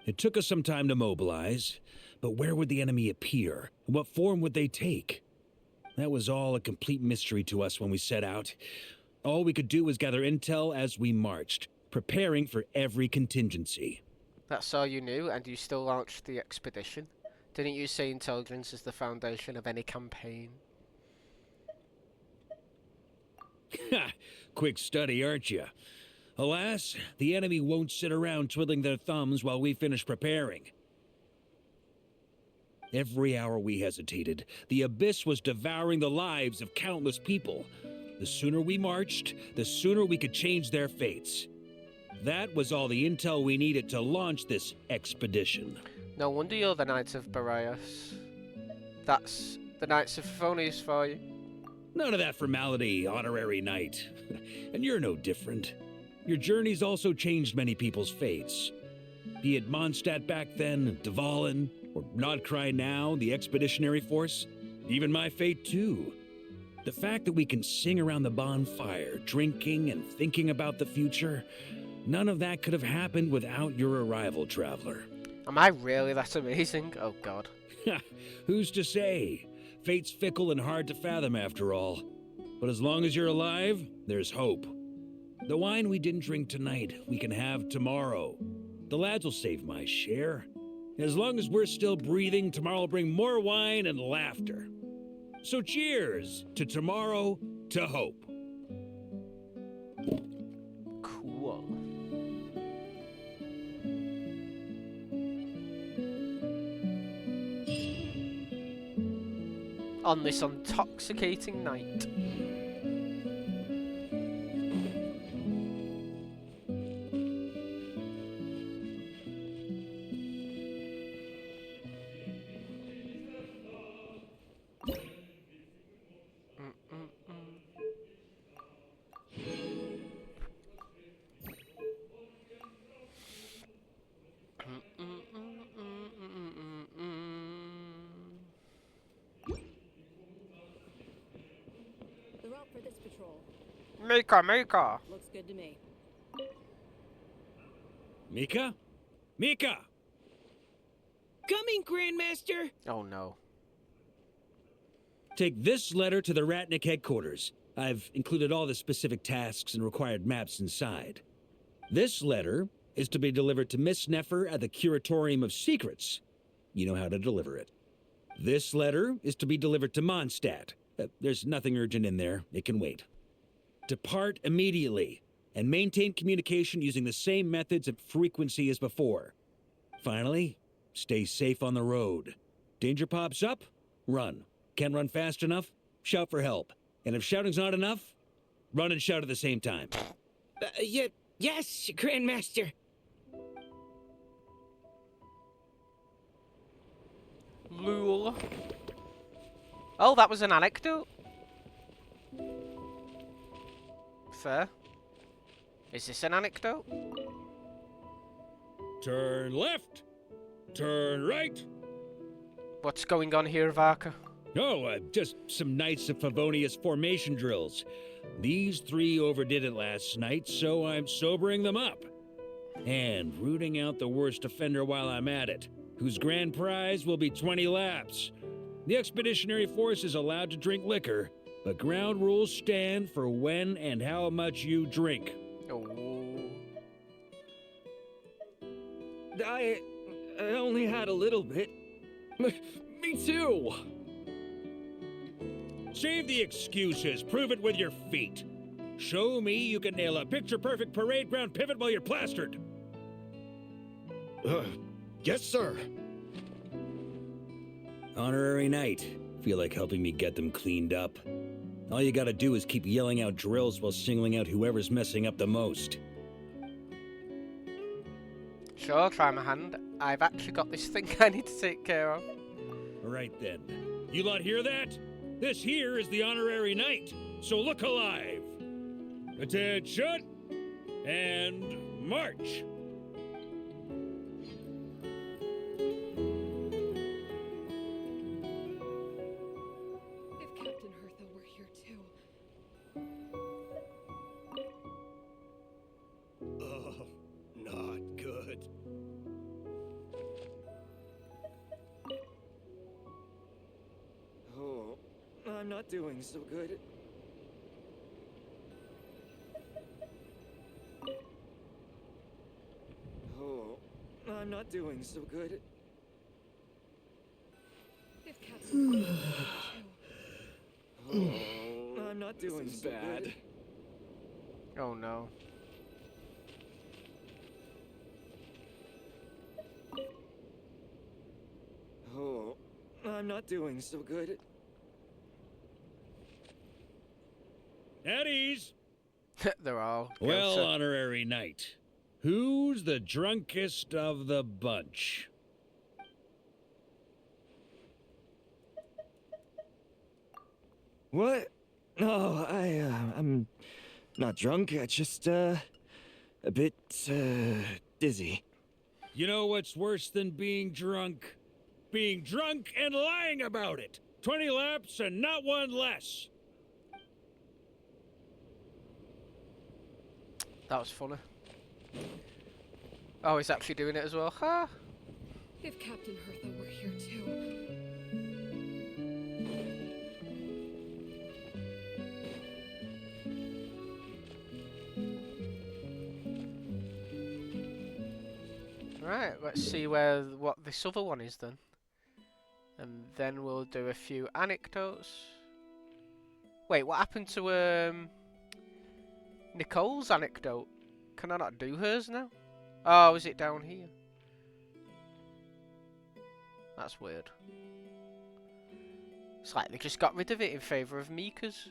It took us some time to mobilize, but where would the enemy appear? And what form would they take? That was all a complete mystery to us when we set out. All we could do was gather intel as we marched, preparing for every contingency.
That's all you knew, and you still launched the expedition? Didn't you say intelligence is the foundation of any campaign?
Ha! Quick study, aren't you? Alas, the enemy won't sit around twiddling their thumbs while we finish preparing. Every hour we hesitated, the abyss was devouring the lives of countless people. The sooner we marched, the sooner we could change their fates. That was all the intel we needed to launch this expedition.
No wonder you're the Knights of Boreas. That's the Knights of Favonius for you.
None of that formality, honorary knight. And you're no different. Your journey's also changed many people's fates. Be it Mondstadt back then, Dvalin, or Nodcry now, the expeditionary force. Even my fate too. The fact that we can sing around the bonfire, drinking and thinking about the future, none of that could have happened without your arrival, traveler.
Am I really that amazing? Oh god.
Who's to say? Fate's fickle and hard to fathom after all. But as long as you're alive, there's hope. The wine we didn't drink tonight, we can have tomorrow. The lads will save my share. As long as we're still breathing, tomorrow will bring more wine and laughter. So cheers to tomorrow, to hope.
Cool. On this intoxicating night.
The route for this patrol
Mika!
looks good to me.
Mika? Mika!
Coming, Grandmaster!
Oh no.
Take this letter to the Ratnik headquarters. I've included all the specific tasks and required maps inside. This letter is to be delivered to Miss Neffer at the Curatorium of Secrets. You know how to deliver it. This letter is to be delivered to Mondstadt. There's nothing urgent in there. It can wait. Depart immediately and maintain communication using the same methods and frequency as before. Finally, stay safe on the road. Danger pops up? Run. Can't run fast enough? Shout for help. And if shouting's not enough, run and shout at the same time.
Yes, Grandmaster.
Lul. Oh, that was an anecdote? Fair. Is this an anecdote?
Turn left. Turn right.
What's going on here, Varka?
Oh, just some Knights of Favonius formation drills. These three overdid it last night, so I'm sobering them up. And rooting out the worst offender while I'm at it, whose grand prize will be 20 laps. The expeditionary force is allowed to drink liquor, but ground rules stand for when and how much you drink.
Oh.
I only had a little bit. Me too!
Save the excuses, prove it with your feet. Show me you can nail a picture-perfect parade ground pivot while you're plastered.
Yes, sir.
Honorary Knight. Feel like helping me get them cleaned up? All you gotta do is keep yelling out drills while singling out whoever's messing up the most.
Sure, I'll try my hand. I've actually got this thing I need to take care of.
Right then. You lot hear that? This here is the Honorary Knight, so look alive. Attention, and march.
If Captain Hertha were here too.
Oh, not good.
Oh, I'm not doing so good. Oh, I'm not doing so good.
If Captain Hertha were here too.
Oh, I'm not doing so
bad.
good.
Oh no.
Oh, I'm not doing so good.
At ease.
They're all.
Well,
guilty.
honorary knight. Who's the drunkest of the bunch?
What? No, I'm not drunk. I just, a bit, dizzy.
You know what's worse than being drunk? Being drunk and lying about it. 20 laps and not one less.
That was funny. Oh, he's actually doing it as well. Ha!
If Captain Hertha were here too.
Right, let's see what this other one is then. And then we'll do a few anecdotes. Wait, what happened to Nicole's anecdote? Can I not do hers now? Oh, is it down here? That's weird. It's like they just got rid of it in favour of Mika's.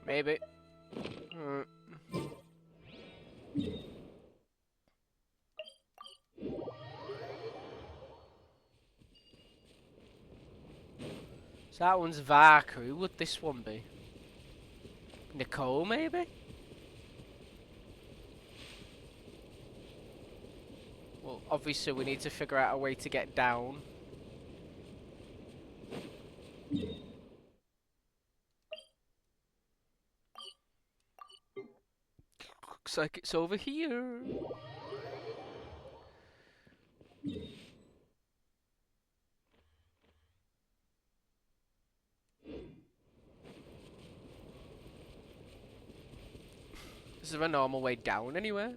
Maybe. So that one's Varka. Who would this one be? Nicole, maybe? Well, obviously we need to figure out a way to get down. Looks like it's over here. Is there a normal way down anywhere?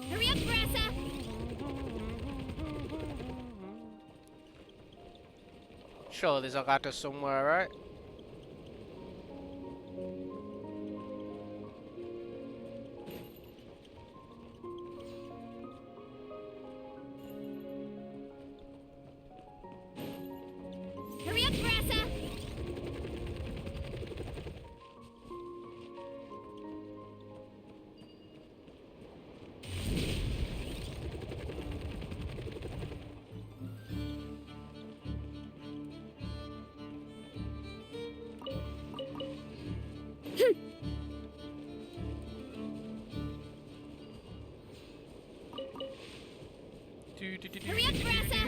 Hurry up, Brassa!
Sure, there's a ladder somewhere, right?
Hurry up, Brassa! Hurry up, Brassa!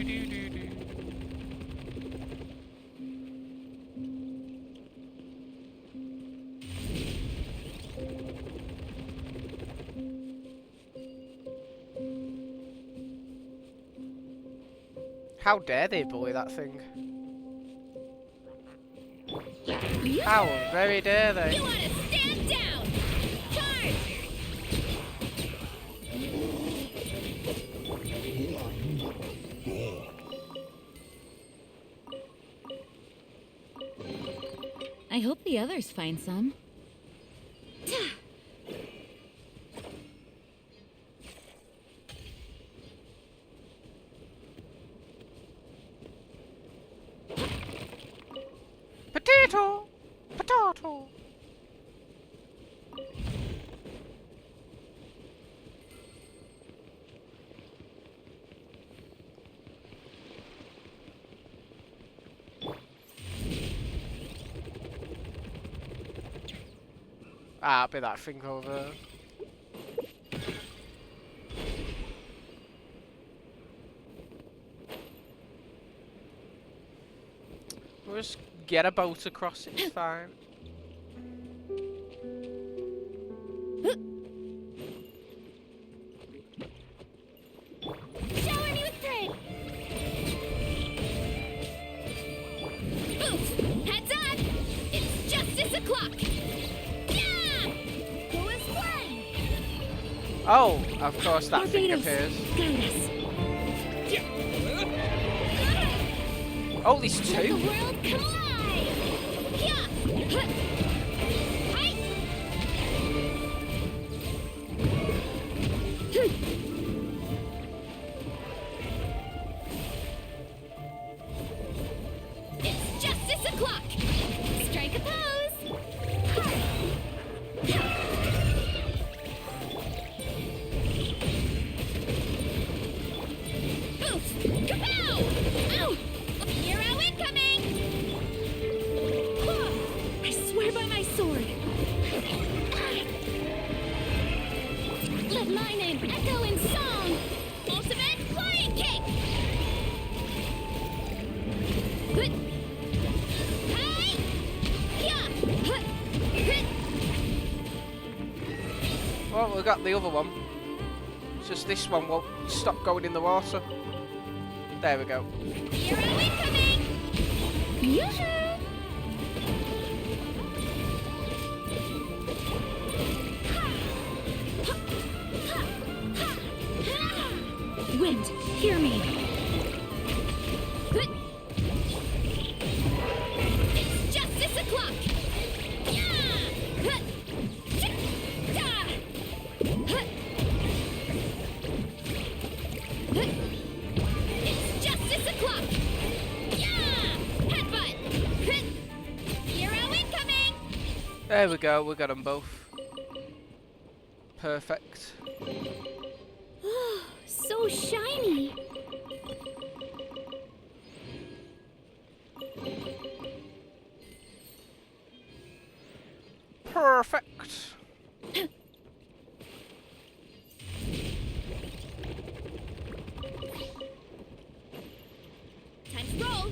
How dare they bully that thing? How very dare they?
You wanna stand down! Charge!
I hope the others find some.
Potato! Potato! Ah, I'll be that thing over there. We'll just get a boat across, it's fine.
Shower me with praise! Oof! Heads up! It's justice o'clock! Yeah! Go as planned!
Oh, of course that thing
Barbados,
appears.
guide us.
Oh, there's
Let the
two.
world come alive! Yeah! Huh. Hi. It's justice o'clock! Strike a pose! Oof! Kapow! Ow! Hero incoming! I swear by my sword! Let my name echo in song! Ultimate flying kick! Good. Hi! Yeah! Huh. Hit.
Well, we got the other one. It's just this one won't stop going in the water. There we go.
Hero incoming! Yoo-hoo! Wind, hear me. Good. It's justice o'clock. Yeah! Huh. Da. Huh. Huh. It's justice o'clock. Yeah! Headbutt. Huh. Hero incoming.
There we go, we got them both. Perfect.
So shiny.
Perfect.
Time to roll.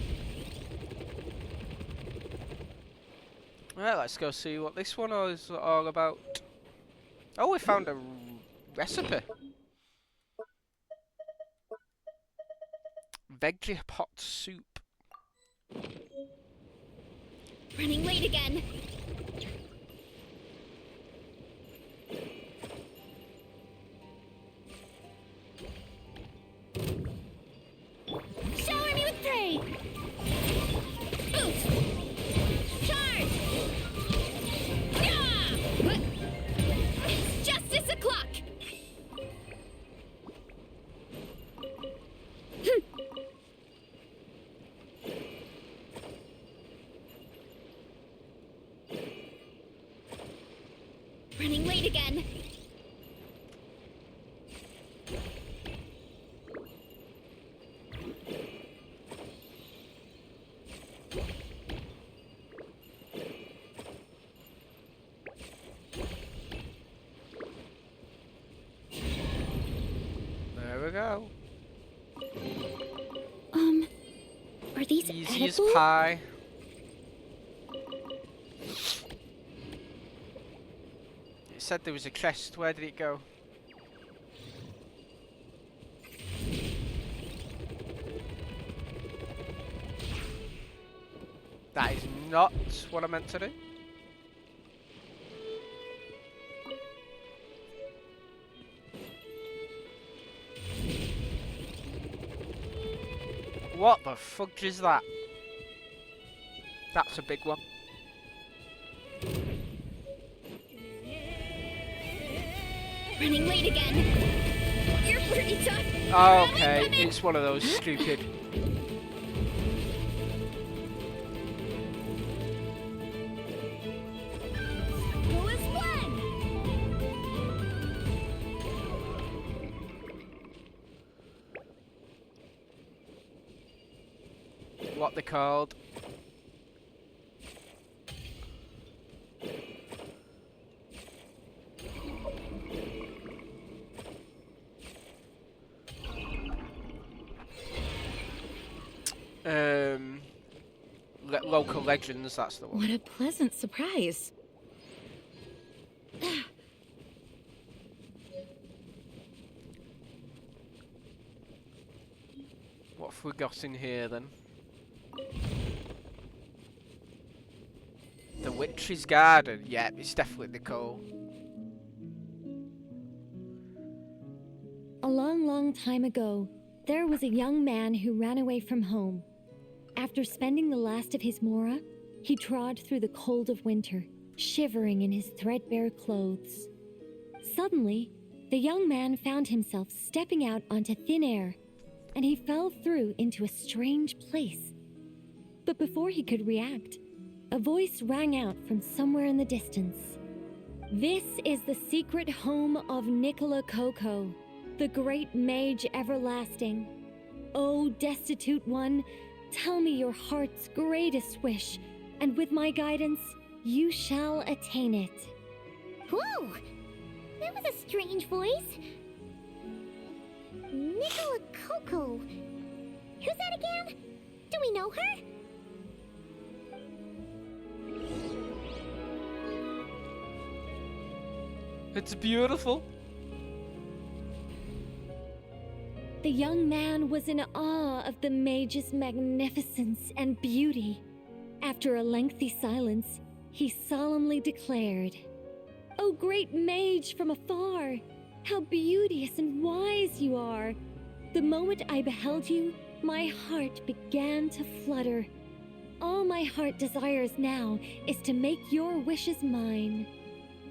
Right, let's go see what this one is all about. Oh, we found a recipe. Veggie pot soup.
Running late again. Shower me with praise. Oof. Charge. Yeah. What? It's justice o'clock. Running late again.
There we go.
Are these
Easy as
edible?
pie. It said there was a chest. Where did it go? That is not what I meant to do. What the fudge is that? That's a big one.
Running late again. You're pretty tough.
Okay, it's one of those stupid.
Go as planned.
What they called? local legends, that's the one.
What a pleasant surprise.
What have we got in here then? The Witch's Garden. Yeah, it's definitely Nicole.
A long, long time ago, there was a young man who ran away from home. After spending the last of his mora, he trod through the cold of winter, shivering in his threadbare clothes. Suddenly, the young man found himself stepping out onto thin air, and he fell through into a strange place. But before he could react, a voice rang out from somewhere in the distance. This is the secret home of Nicola Coco, the great mage everlasting. O destitute one, tell me your heart's greatest wish, and with my guidance, you shall attain it.
Whoa! That was a strange voice. Nicola Coco. Who's that again? Do we know her?
It's beautiful.
The young man was in awe of the mage's magnificence and beauty. After a lengthy silence, he solemnly declared, "O great mage from afar, how beauteous and wise you are! The moment I beheld you, my heart began to flutter. All my heart desires now is to make your wishes mine."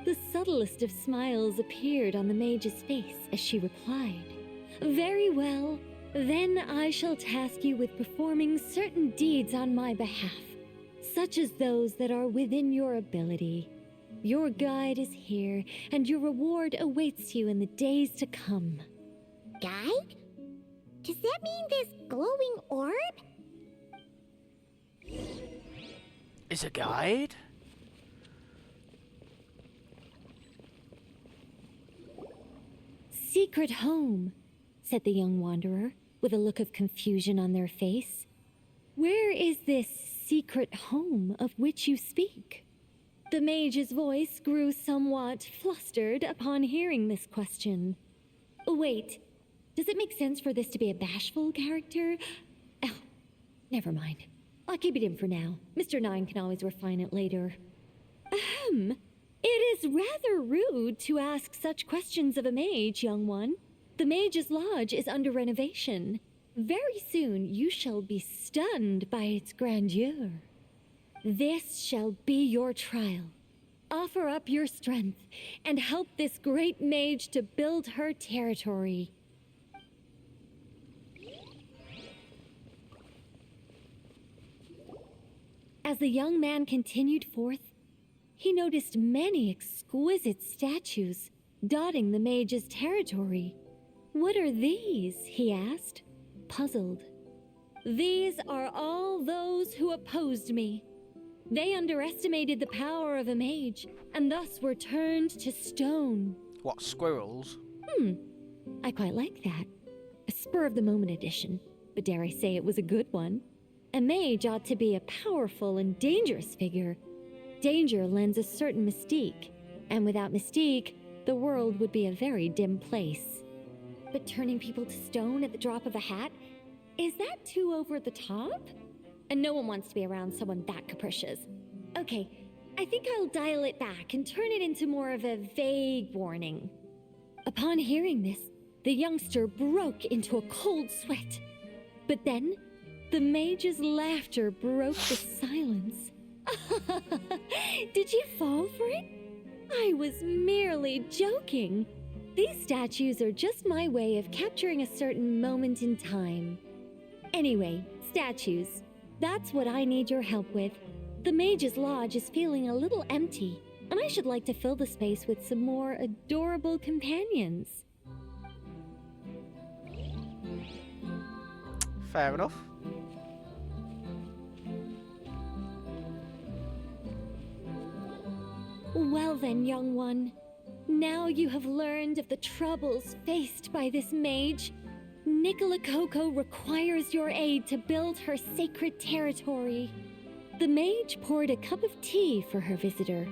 The subtlest of smiles appeared on the mage's face as she replied, "Very well, then I shall task you with performing certain deeds on my behalf, such as those that are within your ability. Your guide is here, and your reward awaits you in the days to come."
Guide? Does that mean this glowing orb?
Is a guide?
"Secret home," said the young wanderer, with a look of confusion on their face. "Where is this secret home of which you speak?" The mage's voice grew somewhat flustered upon hearing this question. Wait, does it make sense for this to be a bashful character? Oh, never mind. I'll keep it in for now. Mr. Nine can always refine it later. Ahem. It is rather rude to ask such questions of a mage, young one. The Mage's Lodge is under renovation. Very soon you shall be stunned by its grandeur. This shall be your trial. Offer up your strength and help this great mage to build her territory. As the young man continued forth, he noticed many exquisite statues dotting the mage's territory. "What are these?" he asked, puzzled. "These are all those who opposed me. They underestimated the power of a mage, and thus were turned to stone."
What, squirrels?
I quite like that. A spur-of-the-moment addition, but dare I say it was a good one. A mage ought to be a powerful and dangerous figure. Danger lends a certain mystique, and without mystique, the world would be a very dim place. But turning people to stone at the drop of a hat? Is that too over the top? And no one wants to be around someone that capricious. Okay, I think I'll dial it back and turn it into more of a vague warning. Upon hearing this, the youngster broke into a cold sweat. But then, the mage's laughter broke the silence. Did you fall for it? I was merely joking. These statues are just my way of capturing a certain moment in time. Anyway, statues. That's what I need your help with. The Mage's Lodge is feeling a little empty, and I should like to fill the space with some more adorable companions.
Fair enough.
Well then, young one. Now you have learned of the troubles faced by this mage. Nicola Coco requires your aid to build her sacred territory. The mage poured a cup of tea for her visitor.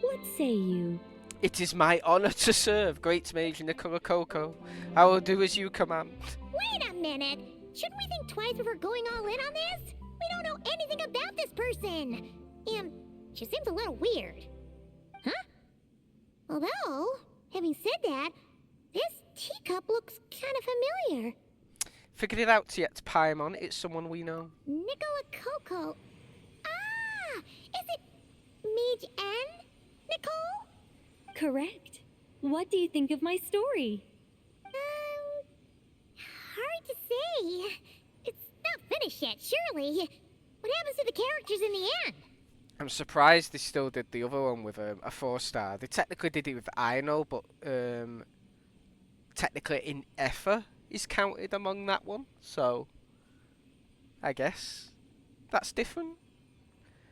What say you?
It is my honor to serve, Great Mage Nicola Coco. I will do as you command.
Wait a minute! Shouldn't we think twice before going all in on this? We don't know anything about this person! And she seems a little weird. Huh? Although, having said that, this teacup looks kind of familiar.
Figured it out yet, Paimon. It's someone we know.
Nicola Coco. Ah! Is it Mage N? Nicole?
Correct. What do you think of my story?
Hard to say. It's not finished yet, surely. What happens to the characters in the end?
I'm surprised they still did the other one with a 4-star. They technically did it with Aino, but technically in Effa is counted among that one. So, I guess that's different.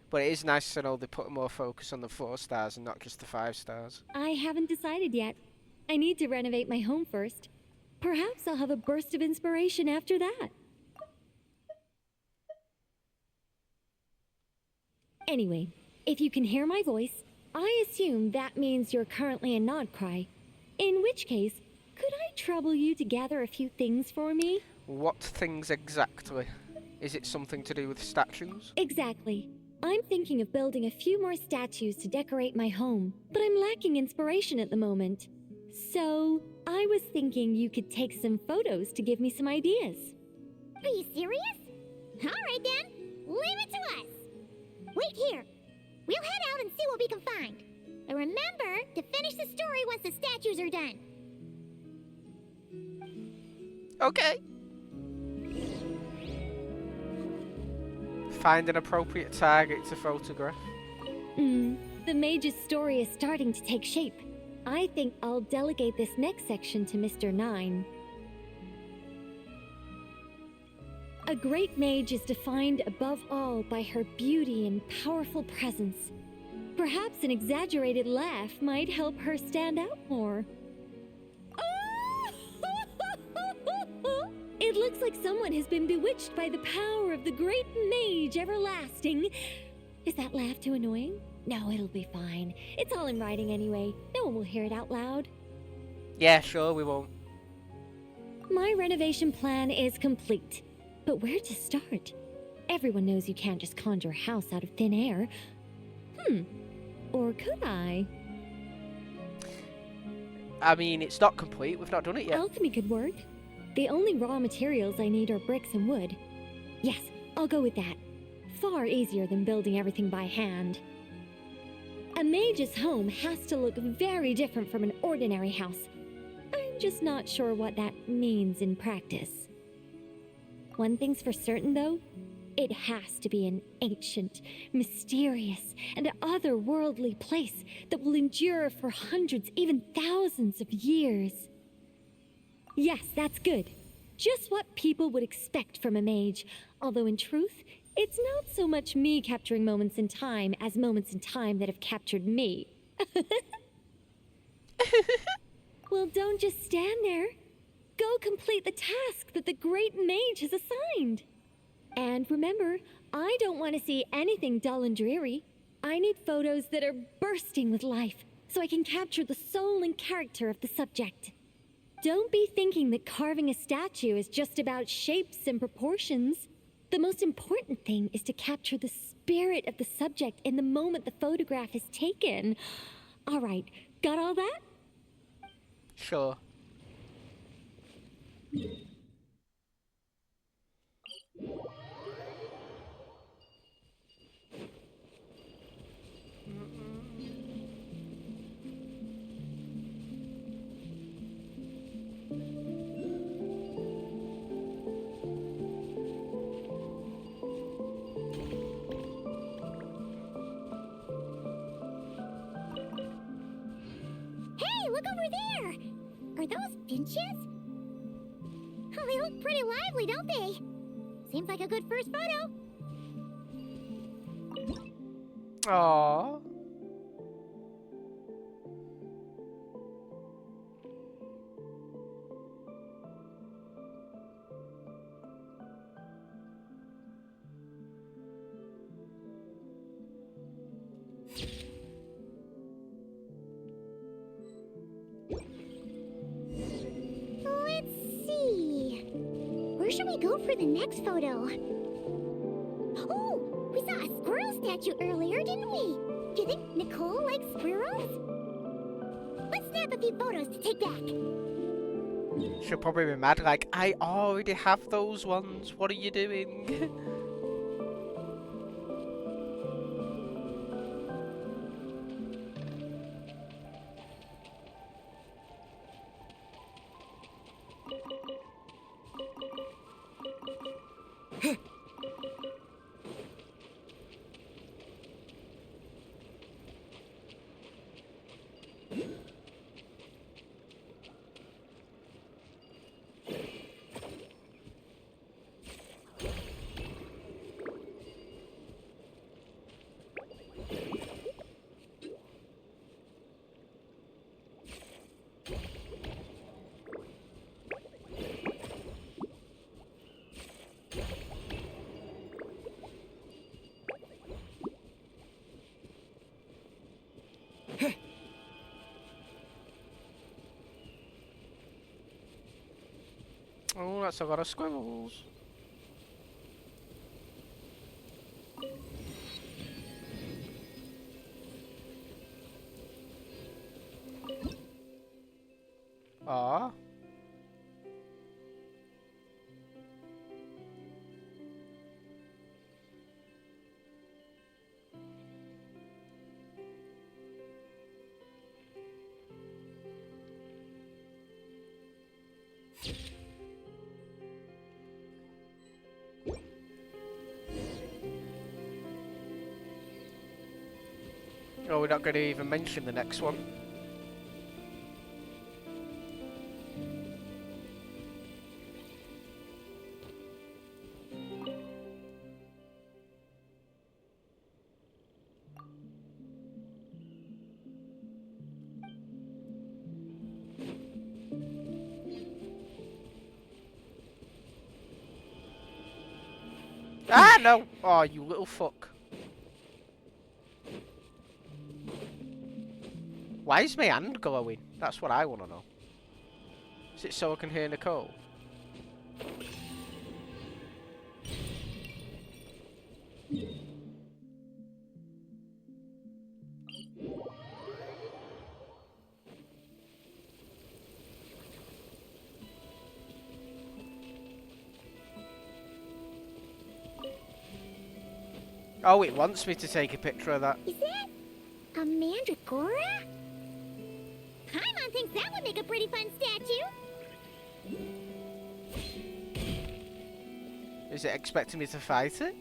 But it is nice to know they put more focus on the 4 stars and not just the 5 stars.
I haven't decided yet. I need to renovate my home first. Perhaps I'll have a burst of inspiration after that. Anyway, if you can hear my voice, I assume that means you're currently in Nodcry. In which case, could I trouble you to gather a few things for me?
What things exactly? Is it something to do with statues?
Exactly. I'm thinking of building a few more statues to decorate my home, but I'm lacking inspiration at the moment. So, I was thinking you could take some photos to give me some ideas.
Are you serious? Alright then, leave it to us. Wait here. We'll head out and see what we can find. But remember to finish the story once the statues are done.
Okay. Find an appropriate target to photograph.
The mage's story is starting to take shape. I think I'll delegate this next section to Mr. 9. A great mage is defined above all by her beauty and powerful presence. Perhaps an exaggerated laugh might help her stand out more. It looks like someone has been bewitched by the power of the great mage everlasting. Is that laugh too annoying? No, it'll be fine. It's all in writing anyway. No one will hear it out loud.
Yeah, sure, we won't.
My renovation plan is complete. But where to start? Everyone knows you can't just conjure a house out of thin air. Or could I?
I mean, it's not complete. We've not done it yet.
Alchemy could work. The only raw materials I need are bricks and wood. Yes, I'll go with that. Far easier than building everything by hand. A mage's home has to look very different from an ordinary house. I'm just not sure what that means in practice. One thing's for certain, though. It has to be an ancient, mysterious, and otherworldly place that will endure for hundreds, even thousands of years. Yes, that's good. Just what people would expect from a mage, although in truth, it's not so much me capturing moments in time as moments in time that have captured me. Well, don't just stand there. Go complete the task that the great mage has assigned. And remember, I don't want to see anything dull and dreary. I need photos that are bursting with life, so I can capture the soul and character of the subject. Don't be thinking that carving a statue is just about shapes and proportions. The most important thing is to capture the spirit of the subject in the moment the photograph is taken. All right, got all that?
Sure.
Hey, look over there! Are those finches? Oh, they look pretty lively, don't they? Seems like a good first photo.
Aww.
Where should we go for the next photo? Oh, we saw a squirrel statue earlier, didn't we? Do you think Nicole likes squirrels? Let's snap a few photos to take back.
She'll probably be mad, like, I already have those ones. What are you doing? Oh, that's a lot of squirrels. Ah. Oh, we're not going to even mention the next one. Ah, no! Oh, you little fuck. Why is my hand glowing? That's what I want to know. Is it so I can hear Nicole? Oh, it wants me to take a picture of that.
Is that a mandragora? Paimon thinks that would make a pretty fun statue.
Is it expecting me to fight it?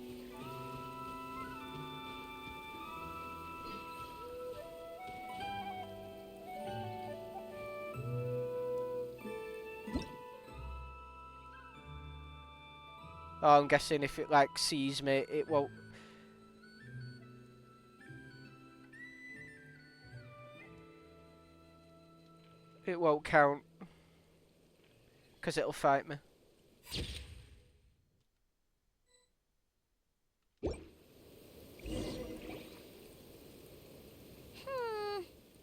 Oh, I'm guessing if it like sees me, it won't. It won't count. Because it'll fight me.
Some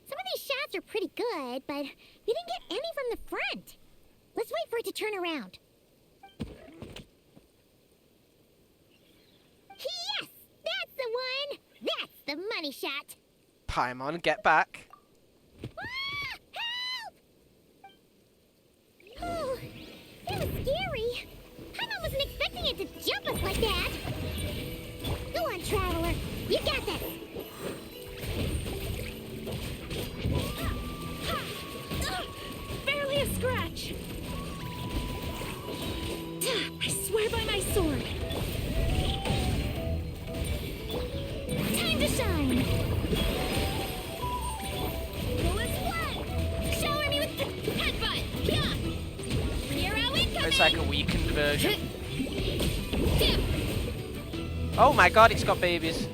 of these shots are pretty good, but we didn't get any from the front. Let's wait for it to turn around. Yes! That's the one! That's the money shot!
Paimon, get back.
Oh, that was scary. Paimon wasn't expecting it to jump us like that. Go on, Traveler. You got this.
Barely a scratch. I swear by my sword. Time to shine. Shower me with the headbutt. Yeah. Hero incoming.
It's like a weakened version. Oh my god, it's got babies.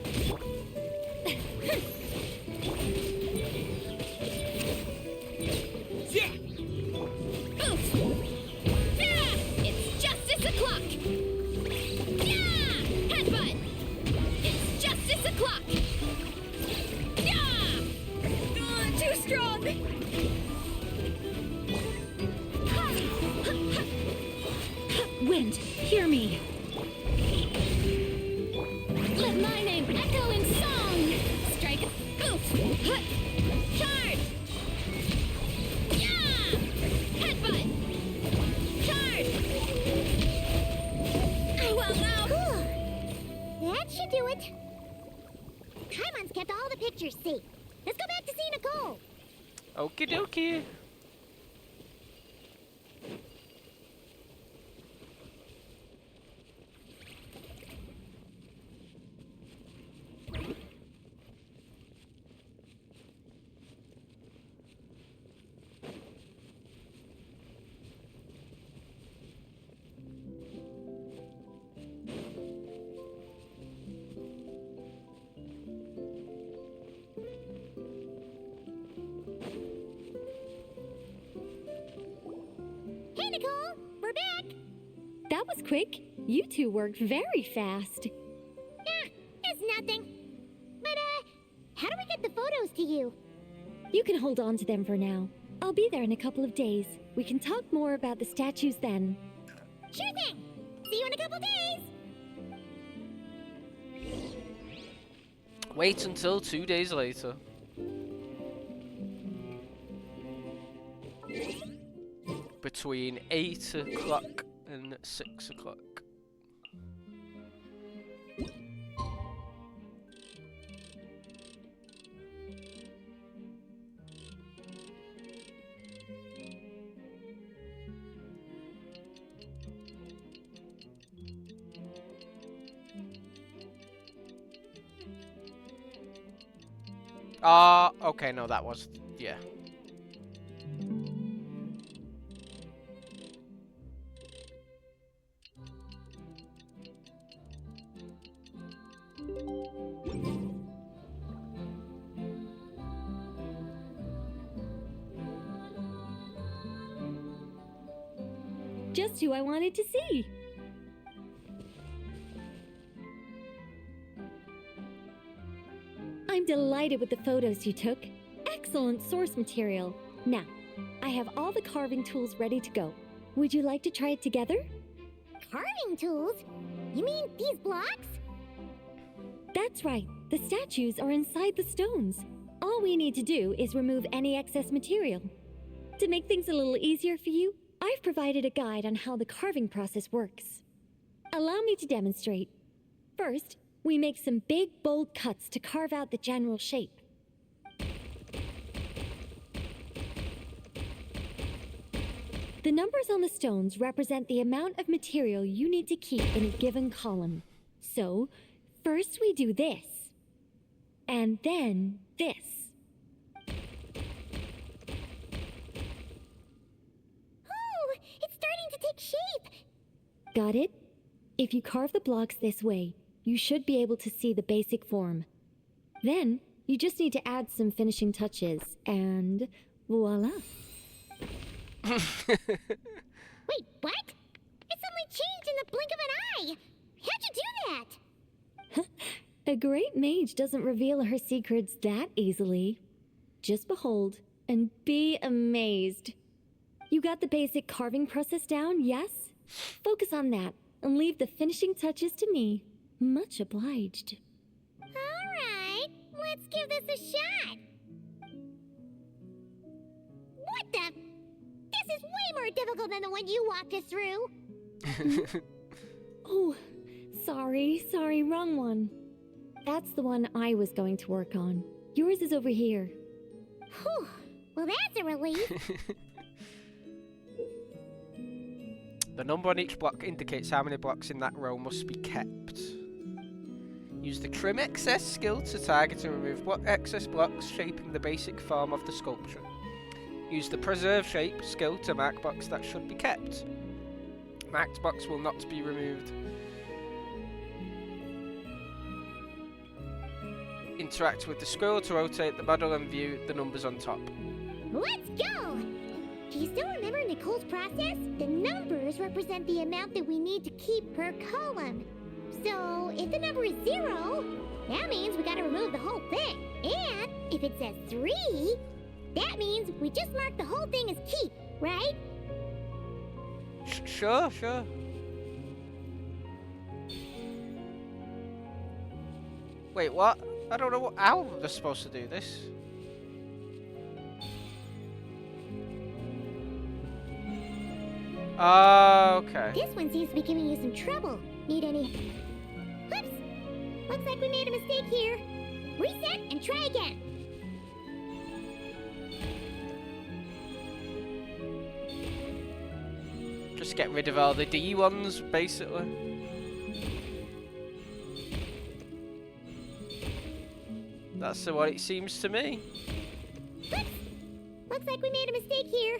It's justice o'clock. Yeah. Headbutt. It's justice o'clock. Yeah. Too strong.
Wind, hear me.
Let my name echo in song! Strike! Oof! Hut! Charge! Yeah! Headbutt! Charge! Oh, well, now!
That should do it. Kaimon's kept all the pictures safe. Let's go back to see Nicole.
Okie dokie.
Hey, Nicole, we're back.
That was quick. You two worked very fast.
It's nothing. But, how do we get the photos to you?
You can hold on to them for now. I'll be there in a couple of days. We can talk more about the statues then.
Sure thing. See you in a couple days.
Wait until 2 days later. Between 8 o'clock and 6 o'clock. Okay, no, that was, yeah.
Just who I wanted to see. I'm delighted with the photos you took. Excellent source material. Now, I have all the carving tools ready to go. Would you like to try it together?
Carving tools? You mean these blocks?
That's right. The statues are inside the stones. All we need to do is remove any excess material. To make things a little easier for you, I've provided a guide on how the carving process works. Allow me to demonstrate. First, we make some big, bold cuts to carve out the general shape. The numbers on the stones represent the amount of material you need to keep in a given column. So, first we do this, and then this.
Oh, it's starting to take shape.
Got it? If you carve the blocks this way, you should be able to see the basic form. Then, you just need to add some finishing touches, and voila.
Wait, what? It suddenly changed in the blink of an eye. How'd you do that?
A great mage doesn't reveal her secrets that easily. Just behold and be amazed. You got the basic carving process down, yes? Focus on that and leave the finishing touches to me. Much obliged.
All right, let's give this a shot. What the? This is way more difficult than the one you walked us through.
Oh, sorry, wrong one. That's the one I was going to work on. Yours is over here.
Whew, well that's a relief.
The number on each block indicates how many blocks in that row must be kept. Use the trim excess skill to target and remove excess blocks shaping the basic form of the sculpture. Use the preserve shape skill to mark blocks that should be kept. Marked blocks will not be removed. Interact with the scroll to rotate the model and view the numbers on top.
Let's go! Do you still remember Nicole's process? The numbers represent the amount that we need to keep per column. So, if the number is 0, that means we gotta remove the whole thing. And if it says 3, that means we just mark the whole thing as keep, right?
Sure. Wait, what? I don't know how they're supposed to do this. Okay.
This one seems to be giving you some trouble. Need any... Whoops! Looks like we made a mistake here. Reset and try again.
Just get rid of all the D ones, basically. That's what it seems to me.
Whoops! Looks like we made a mistake here.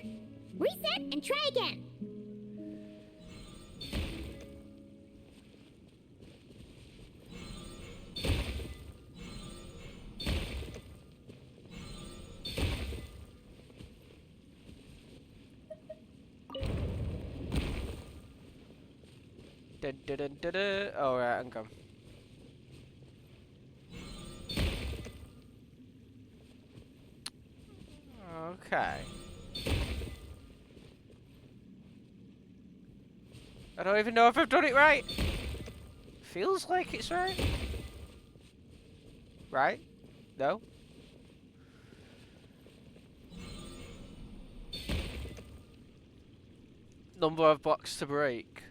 Reset and try again.
Dun, dun, dun, dun, dun. Oh, right, I'm gone. Okay. I don't even know if I've done it right. Feels like it's right. Right? No? Number of blocks to break.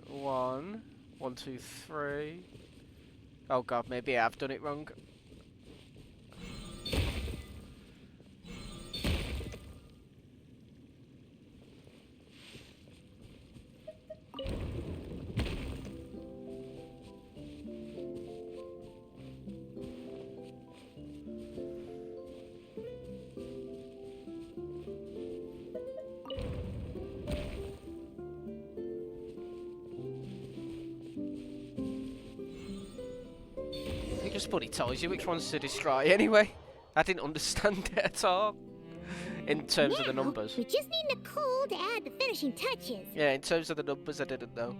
One, two, three. Oh god, maybe I've done it wrong. But he tells you which ones to destroy anyway. I didn't understand it at all. In terms of the numbers.
We just need Nicole to add the finishing touches.
Yeah, in terms of the numbers, I didn't know.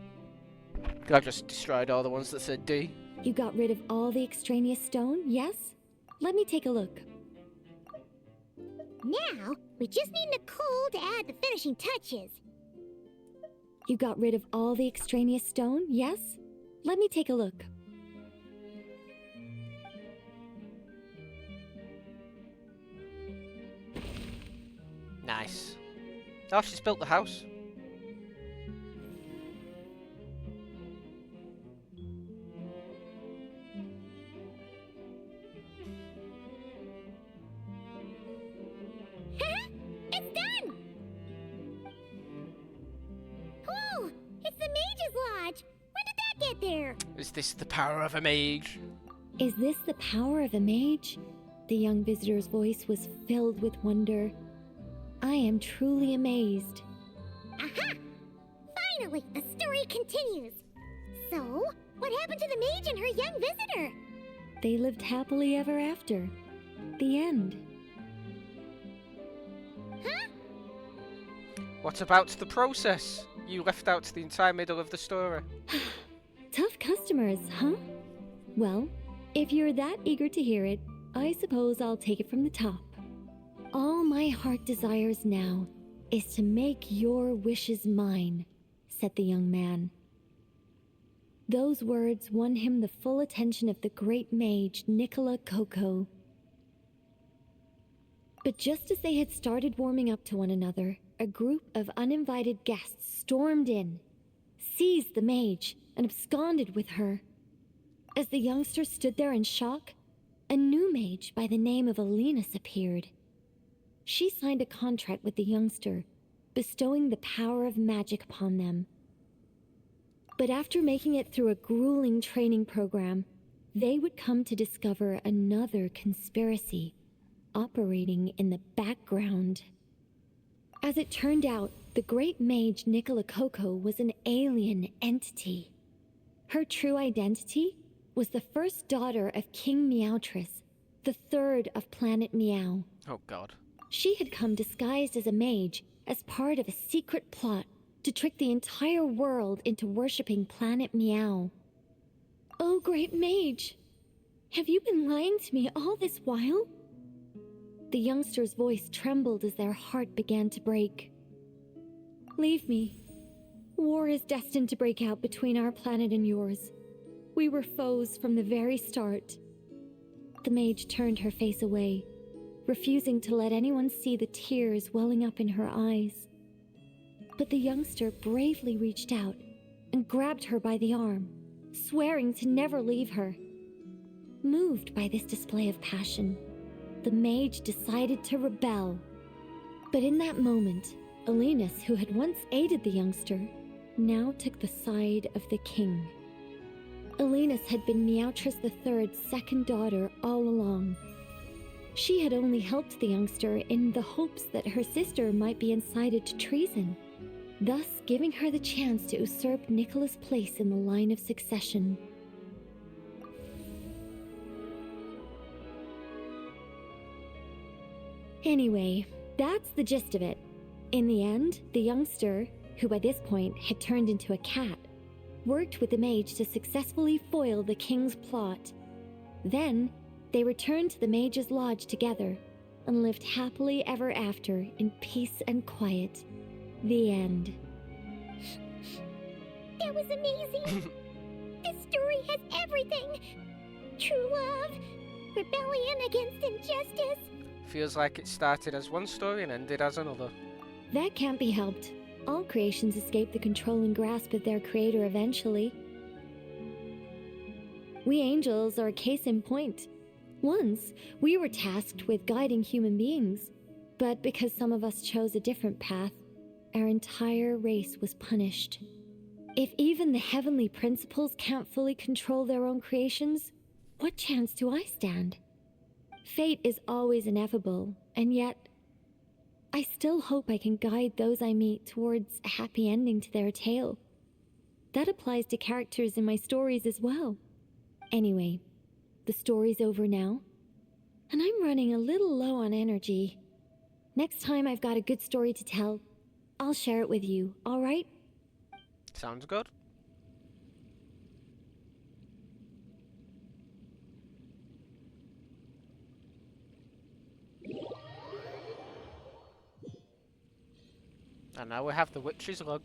I just destroyed all the ones that said D.
You got rid of all the extraneous stone, yes? Let me take a look.
Now, we just need Nicole to add the finishing touches.
You got rid of all the extraneous stone, yes? Let me take a look.
Nice. Oh, she's built the house.
It's done! Whoa! It's the Mage's Lodge! When did that get there?
Is this the power of a mage?
Is this the power of a mage? The young visitor's voice was filled with wonder. I am truly amazed.
Aha! Finally, the story continues. So, what happened to the mage and her young visitor?
They lived happily ever after. The end.
Huh?
What about the process? You left out the entire middle of the story.
Tough customers, huh? Well, if you're that eager to hear it, I suppose I'll take it from the top. All my heart desires now is to make your wishes mine, said the young man. Those words won him the full attention of the great mage, Nicola Coco. But just as they had started warming up to one another, a group of uninvited guests stormed in, seized the mage, and absconded with her. As the youngster stood there in shock, a new mage by the name of Alenus appeared. She signed a contract with the youngster, bestowing the power of magic upon them. But after making it through a grueling training program, they would come to discover another conspiracy operating in the background. As it turned out, the great mage Nicola Coco was an alien entity. Her true identity was the first daughter of King Meowtress, the third of Planet Meow.
Oh god.
She had come disguised as a mage as part of a secret plot to trick the entire world into worshipping Planet Meow. Oh, great mage! Have you been lying to me all this while? The youngster's voice trembled as their heart began to break. Leave me. War is destined to break out between our planet and yours. We were foes from the very start. The mage turned her face away, refusing to let anyone see the tears welling up in her eyes. But the youngster bravely reached out and grabbed her by the arm, swearing to never leave her. Moved by this display of passion, the mage decided to rebel. But in that moment, Alenus, who had once aided the youngster, now took the side of the king. Alenus had been Meowtress III's second daughter all along. She had only helped the youngster in the hopes that her sister might be incited to treason, thus giving her the chance to usurp Nicola's place in the line of succession. Anyway, that's the gist of it. In the end, the youngster, who by this point had turned into a cat, worked with the mage to successfully foil the king's plot. Then, they returned to the mage's lodge together and lived happily ever after in peace and quiet. The end.
That was amazing. This story has everything. True love, rebellion against injustice.
Feels like it started as one story and ended as another.
That can't be helped. All creations escape the controlling grasp of their creator eventually. We angels are a case in point. Once, we were tasked with guiding human beings, but because some of us chose a different path, our entire race was punished. If even the heavenly principles can't fully control their own creations, what chance do I stand? Fate is always ineffable, and yet, I still hope I can guide those I meet towards a happy ending to their tale. That applies to characters in my stories as well. Anyway, the story's over now, and I'm running a little low on energy. Next time I've got a good story to tell, I'll share it with you, all right?
Sounds good. And now we have the witch's lunch.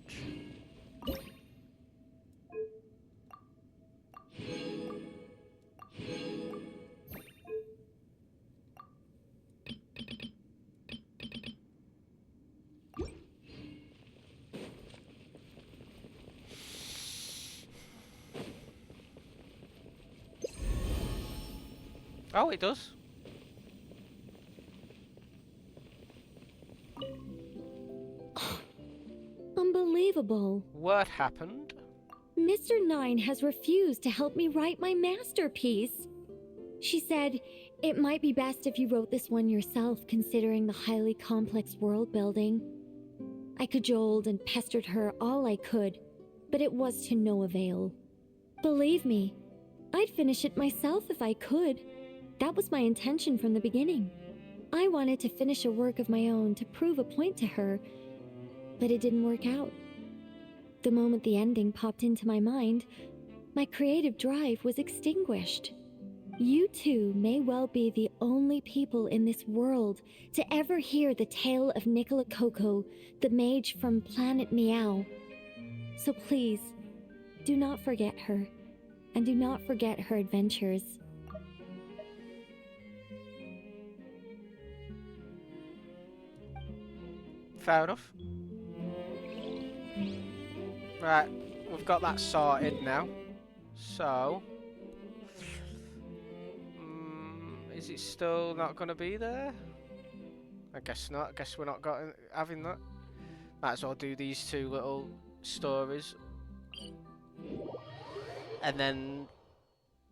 Oh, it does.
Unbelievable.
What happened?
Mr. Nine has refused to help me write my masterpiece. She said, it might be best if you wrote this one yourself, considering the highly complex world building. I cajoled and pestered her all I could, but it was to no avail. Believe me, I'd finish it myself if I could. That was my intention from the beginning. I wanted to finish a work of my own to prove a point to her, but it didn't work out. The moment the ending popped into my mind, my creative drive was extinguished. You two may well be the only people in this world to ever hear the tale of Nicola Coco, the mage from Planet Meow. So please, do not forget her, and do not forget her adventures.
Fair enough. Right, we've got that sorted now. So, is it still not going to be there? I guess not. I guess we're not having that. Might as well do these two little stories. And then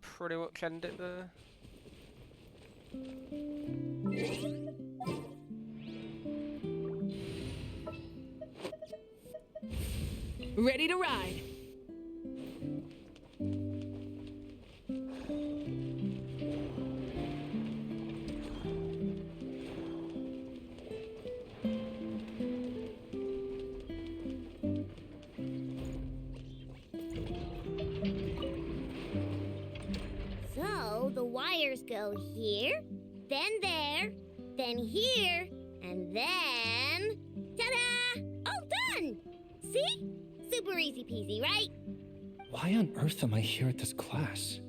pretty much end it there.
Ready to ride.
So, the wires go here, then there, then here, and then... Ta-da! All done! See? Super easy peasy, right?
Why on earth am I here at this class?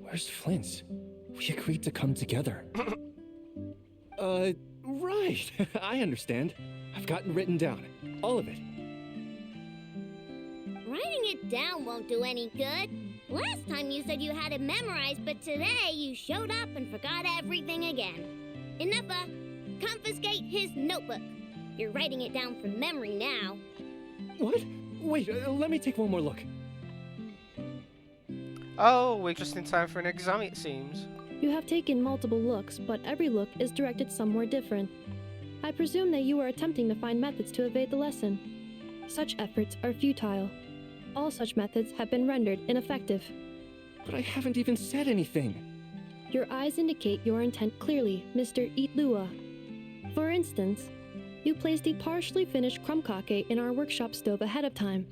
Where's Flint? We agreed to come together. Right. I understand. I've got it written down. All of it.
Writing it down won't do any good. Last time you said you had it memorized, but today you showed up and forgot everything again. Enough, confiscate his notebook. You're writing it down from memory now.
What? Wait, let me take one more look.
Oh, we're just in time for an exam, it seems.
You have taken multiple looks, but every look is directed somewhere different. I presume that you are attempting to find methods to evade the lesson. Such efforts are futile. All such methods have been rendered ineffective.
But I haven't even said anything.
Your eyes indicate your intent clearly, Mr. Itlua. For instance, you placed a partially finished crumb-cake in our workshop stove ahead of time.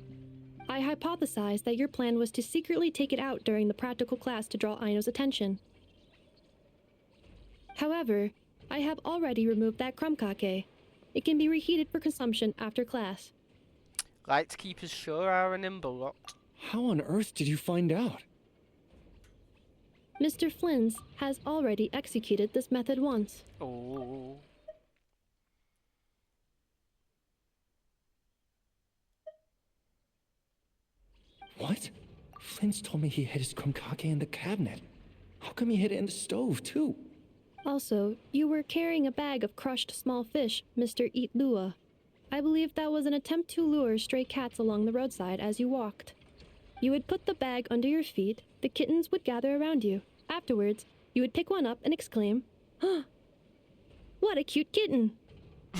I hypothesized that your plan was to secretly take it out during the practical class to draw Aino's attention. However, I have already removed that crumb-cake. It can be reheated for consumption after class.
Light keepers sure are a nimble lot.
How on earth did you find out?
Mr. Flynn has already executed this method once.
Oh.
What? Flint's told me he hid his crumb-cake in the cabinet. How come he hid it in the stove, too?
Also, you were carrying a bag of crushed small fish, Mr. Itlua. I believe that was an attempt to lure stray cats along the roadside as you walked. You would put the bag under your feet, the kittens would gather around you. Afterwards, you would pick one up and exclaim, "Huh! What a cute kitten!"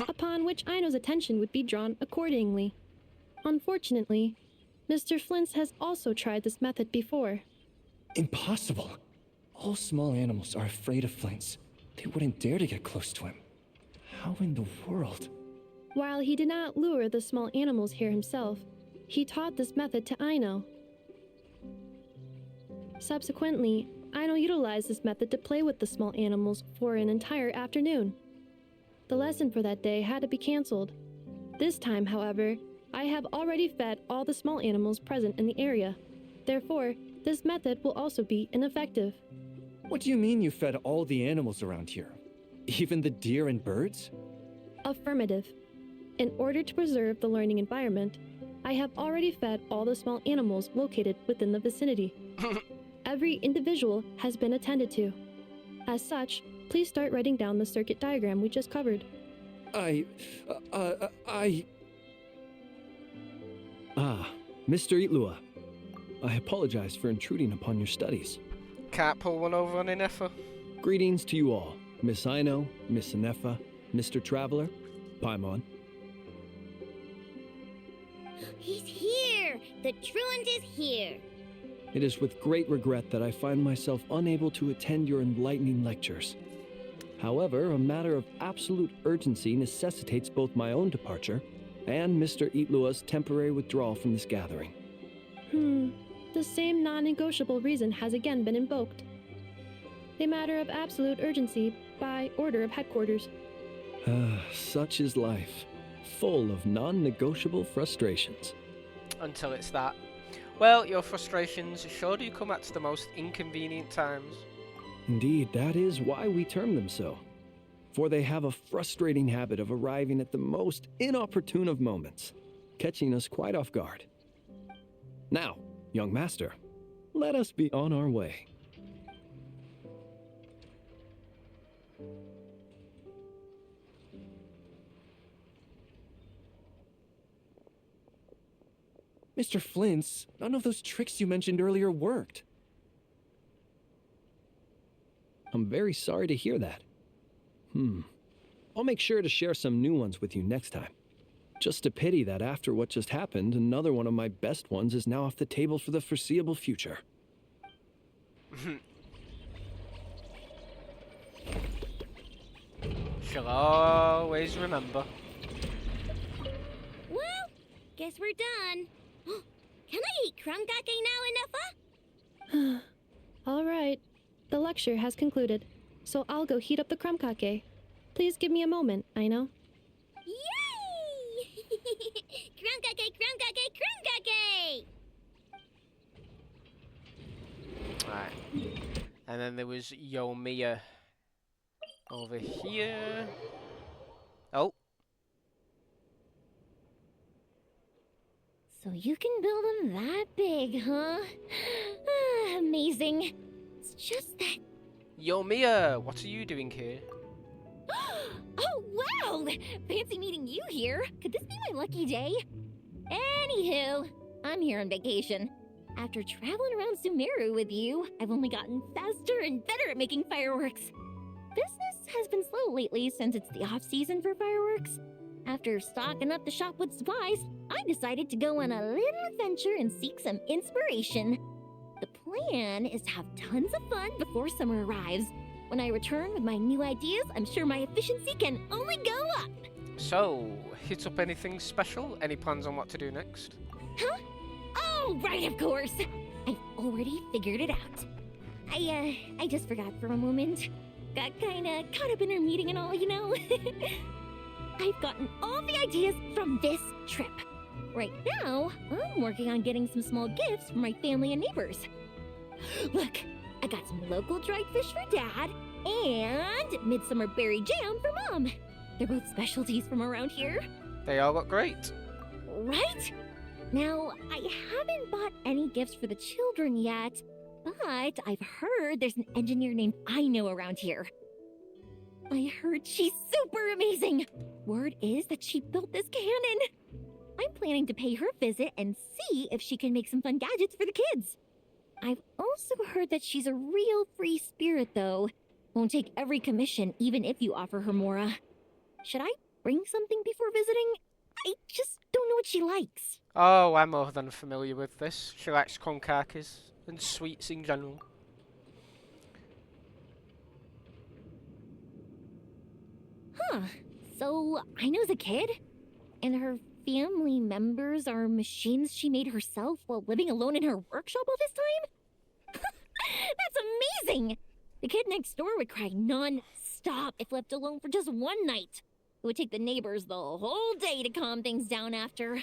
Upon which Aino's attention would be drawn accordingly. Unfortunately, Mr. Flint has also tried this method before.
Impossible. All small animals are afraid of Flint. They wouldn't dare to get close to him. How in the world?
While he did not lure the small animals here himself, he taught this method to Aino. Subsequently, Aino utilized this method to play with the small animals for an entire afternoon. The lesson for that day had to be canceled. This time, however, I have already fed all the small animals present in the area. Therefore, this method will also be ineffective.
What do you mean you fed all the animals around here? Even the deer and birds?
Affirmative. In order to preserve the learning environment, I have already fed all the small animals located within the vicinity. Every individual has been attended to. As such, please start writing down the circuit diagram we just covered.
Mr. Itlua. I apologize for intruding upon your studies.
Can't pull one over on Inefa.
Greetings to you all, Miss Aino, Miss Inefa, Mr. Traveler, Paimon.
He's here! The truant is here!
It is with great regret that I find myself unable to attend your enlightening lectures. However, a matter of absolute urgency necessitates both my own departure and Mr. Itlua's temporary withdrawal from this gathering.
The same non-negotiable reason has again been invoked. A matter of absolute urgency by order of headquarters.
Such is life, full of non-negotiable frustrations.
Until it's that. Well, your frustrations sure do come at the most inconvenient times.
Indeed, that is why we term them so. For they have a frustrating habit of arriving at the most inopportune of moments, catching us quite off guard. Now, young master, let us be on our way.
Mr. Flint, none of those tricks you mentioned earlier worked.
I'm very sorry to hear that. I'll make sure to share some new ones with you next time. Just a pity that after what just happened, another one of my best ones is now off the table for the foreseeable future.
Shall always remember.
Well, guess we're done. Can I eat crumb-cake now, Inefa?
All right. The lecture has concluded, so I'll go heat up the crumb-cake. Please give me a moment, Aino.
Yay! Krungake, krungake, krungake!
Right. And then there was Yomiya over here. Oh,
So you can build them that big, huh? Amazing. It's just that...
Yomiya, what are you doing here?
Oh, wow! Fancy meeting you here. Could this be my lucky day? Anywho, I'm here on vacation. After traveling around Sumeru with you, I've only gotten faster and better at making fireworks. Business has been slow lately since it's the off-season for fireworks. After stocking up the shop with supplies, I decided to go on a little adventure and seek some inspiration. The plan is to have tons of fun before summer arrives. When I return with my new ideas, I'm sure my efficiency can only go up.
So, hit up anything special? Any plans on what to do next?
Huh? Oh, right, of course. I've already figured it out. I just forgot for a moment. Got kinda caught up in our meeting and all, you know? I've gotten all the ideas from this trip. Right now, I'm working on getting some small gifts for my family and neighbors. Look, I got some local dried fish for Dad and midsummer berry jam for Mom. They're both specialties from around here.
They all look great.
Right? Now, I haven't bought any gifts for the children yet, but I've heard there's an engineer named Aino around here. I heard she's super amazing. Word is that she built this cannon. I'm planning to pay her a visit and see if she can make some fun gadgets for the kids. I've also heard that she's a real free spirit, though. Won't take every commission, even if you offer her Mora. Should I bring something before visiting? I just don't know what she likes.
Oh, I'm more than familiar with this. She likes konkakis and sweets in general.
Huh. So, Aino's a kid? And her family members are machines she made herself while living alone in her workshop all this time? That's amazing! The kid next door would cry non-stop if left alone for just one night. It would take the neighbors the whole day to calm things down after.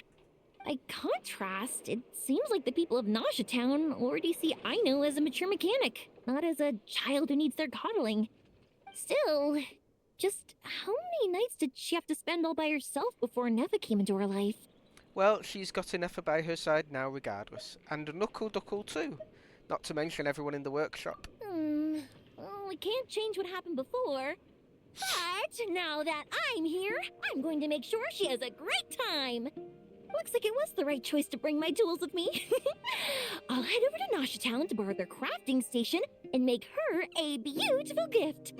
By contrast, it seems like the people of Nasha Town already see Aino as a mature mechanic, not as a child who needs their coddling. Still, just how many nights did she have to spend all by herself before Nefa came into her life?
Well, she's got Nefa by her side now regardless. And Knuckle Duckle too. Not to mention everyone in the workshop.
Well, we can't change what happened before. But now that I'm here, I'm going to make sure she has a great time. Looks like it was the right choice to bring my tools with me. I'll head over to Nasha Town to borrow their crafting station and make her a beautiful gift.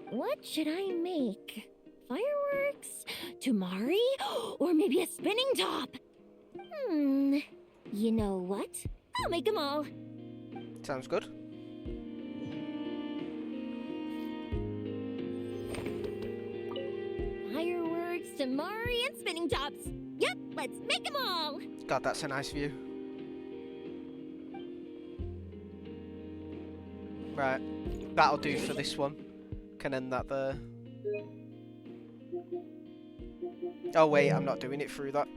What should I make? Fireworks? Tumari? Or maybe a spinning top? You know what? I'll make them all.
Sounds good.
Fireworks, Tumari, and spinning tops. Yep, let's make them all.
God, that's a nice view. Right, that'll do for this one. Can end that there. Oh wait, I'm not doing it through that.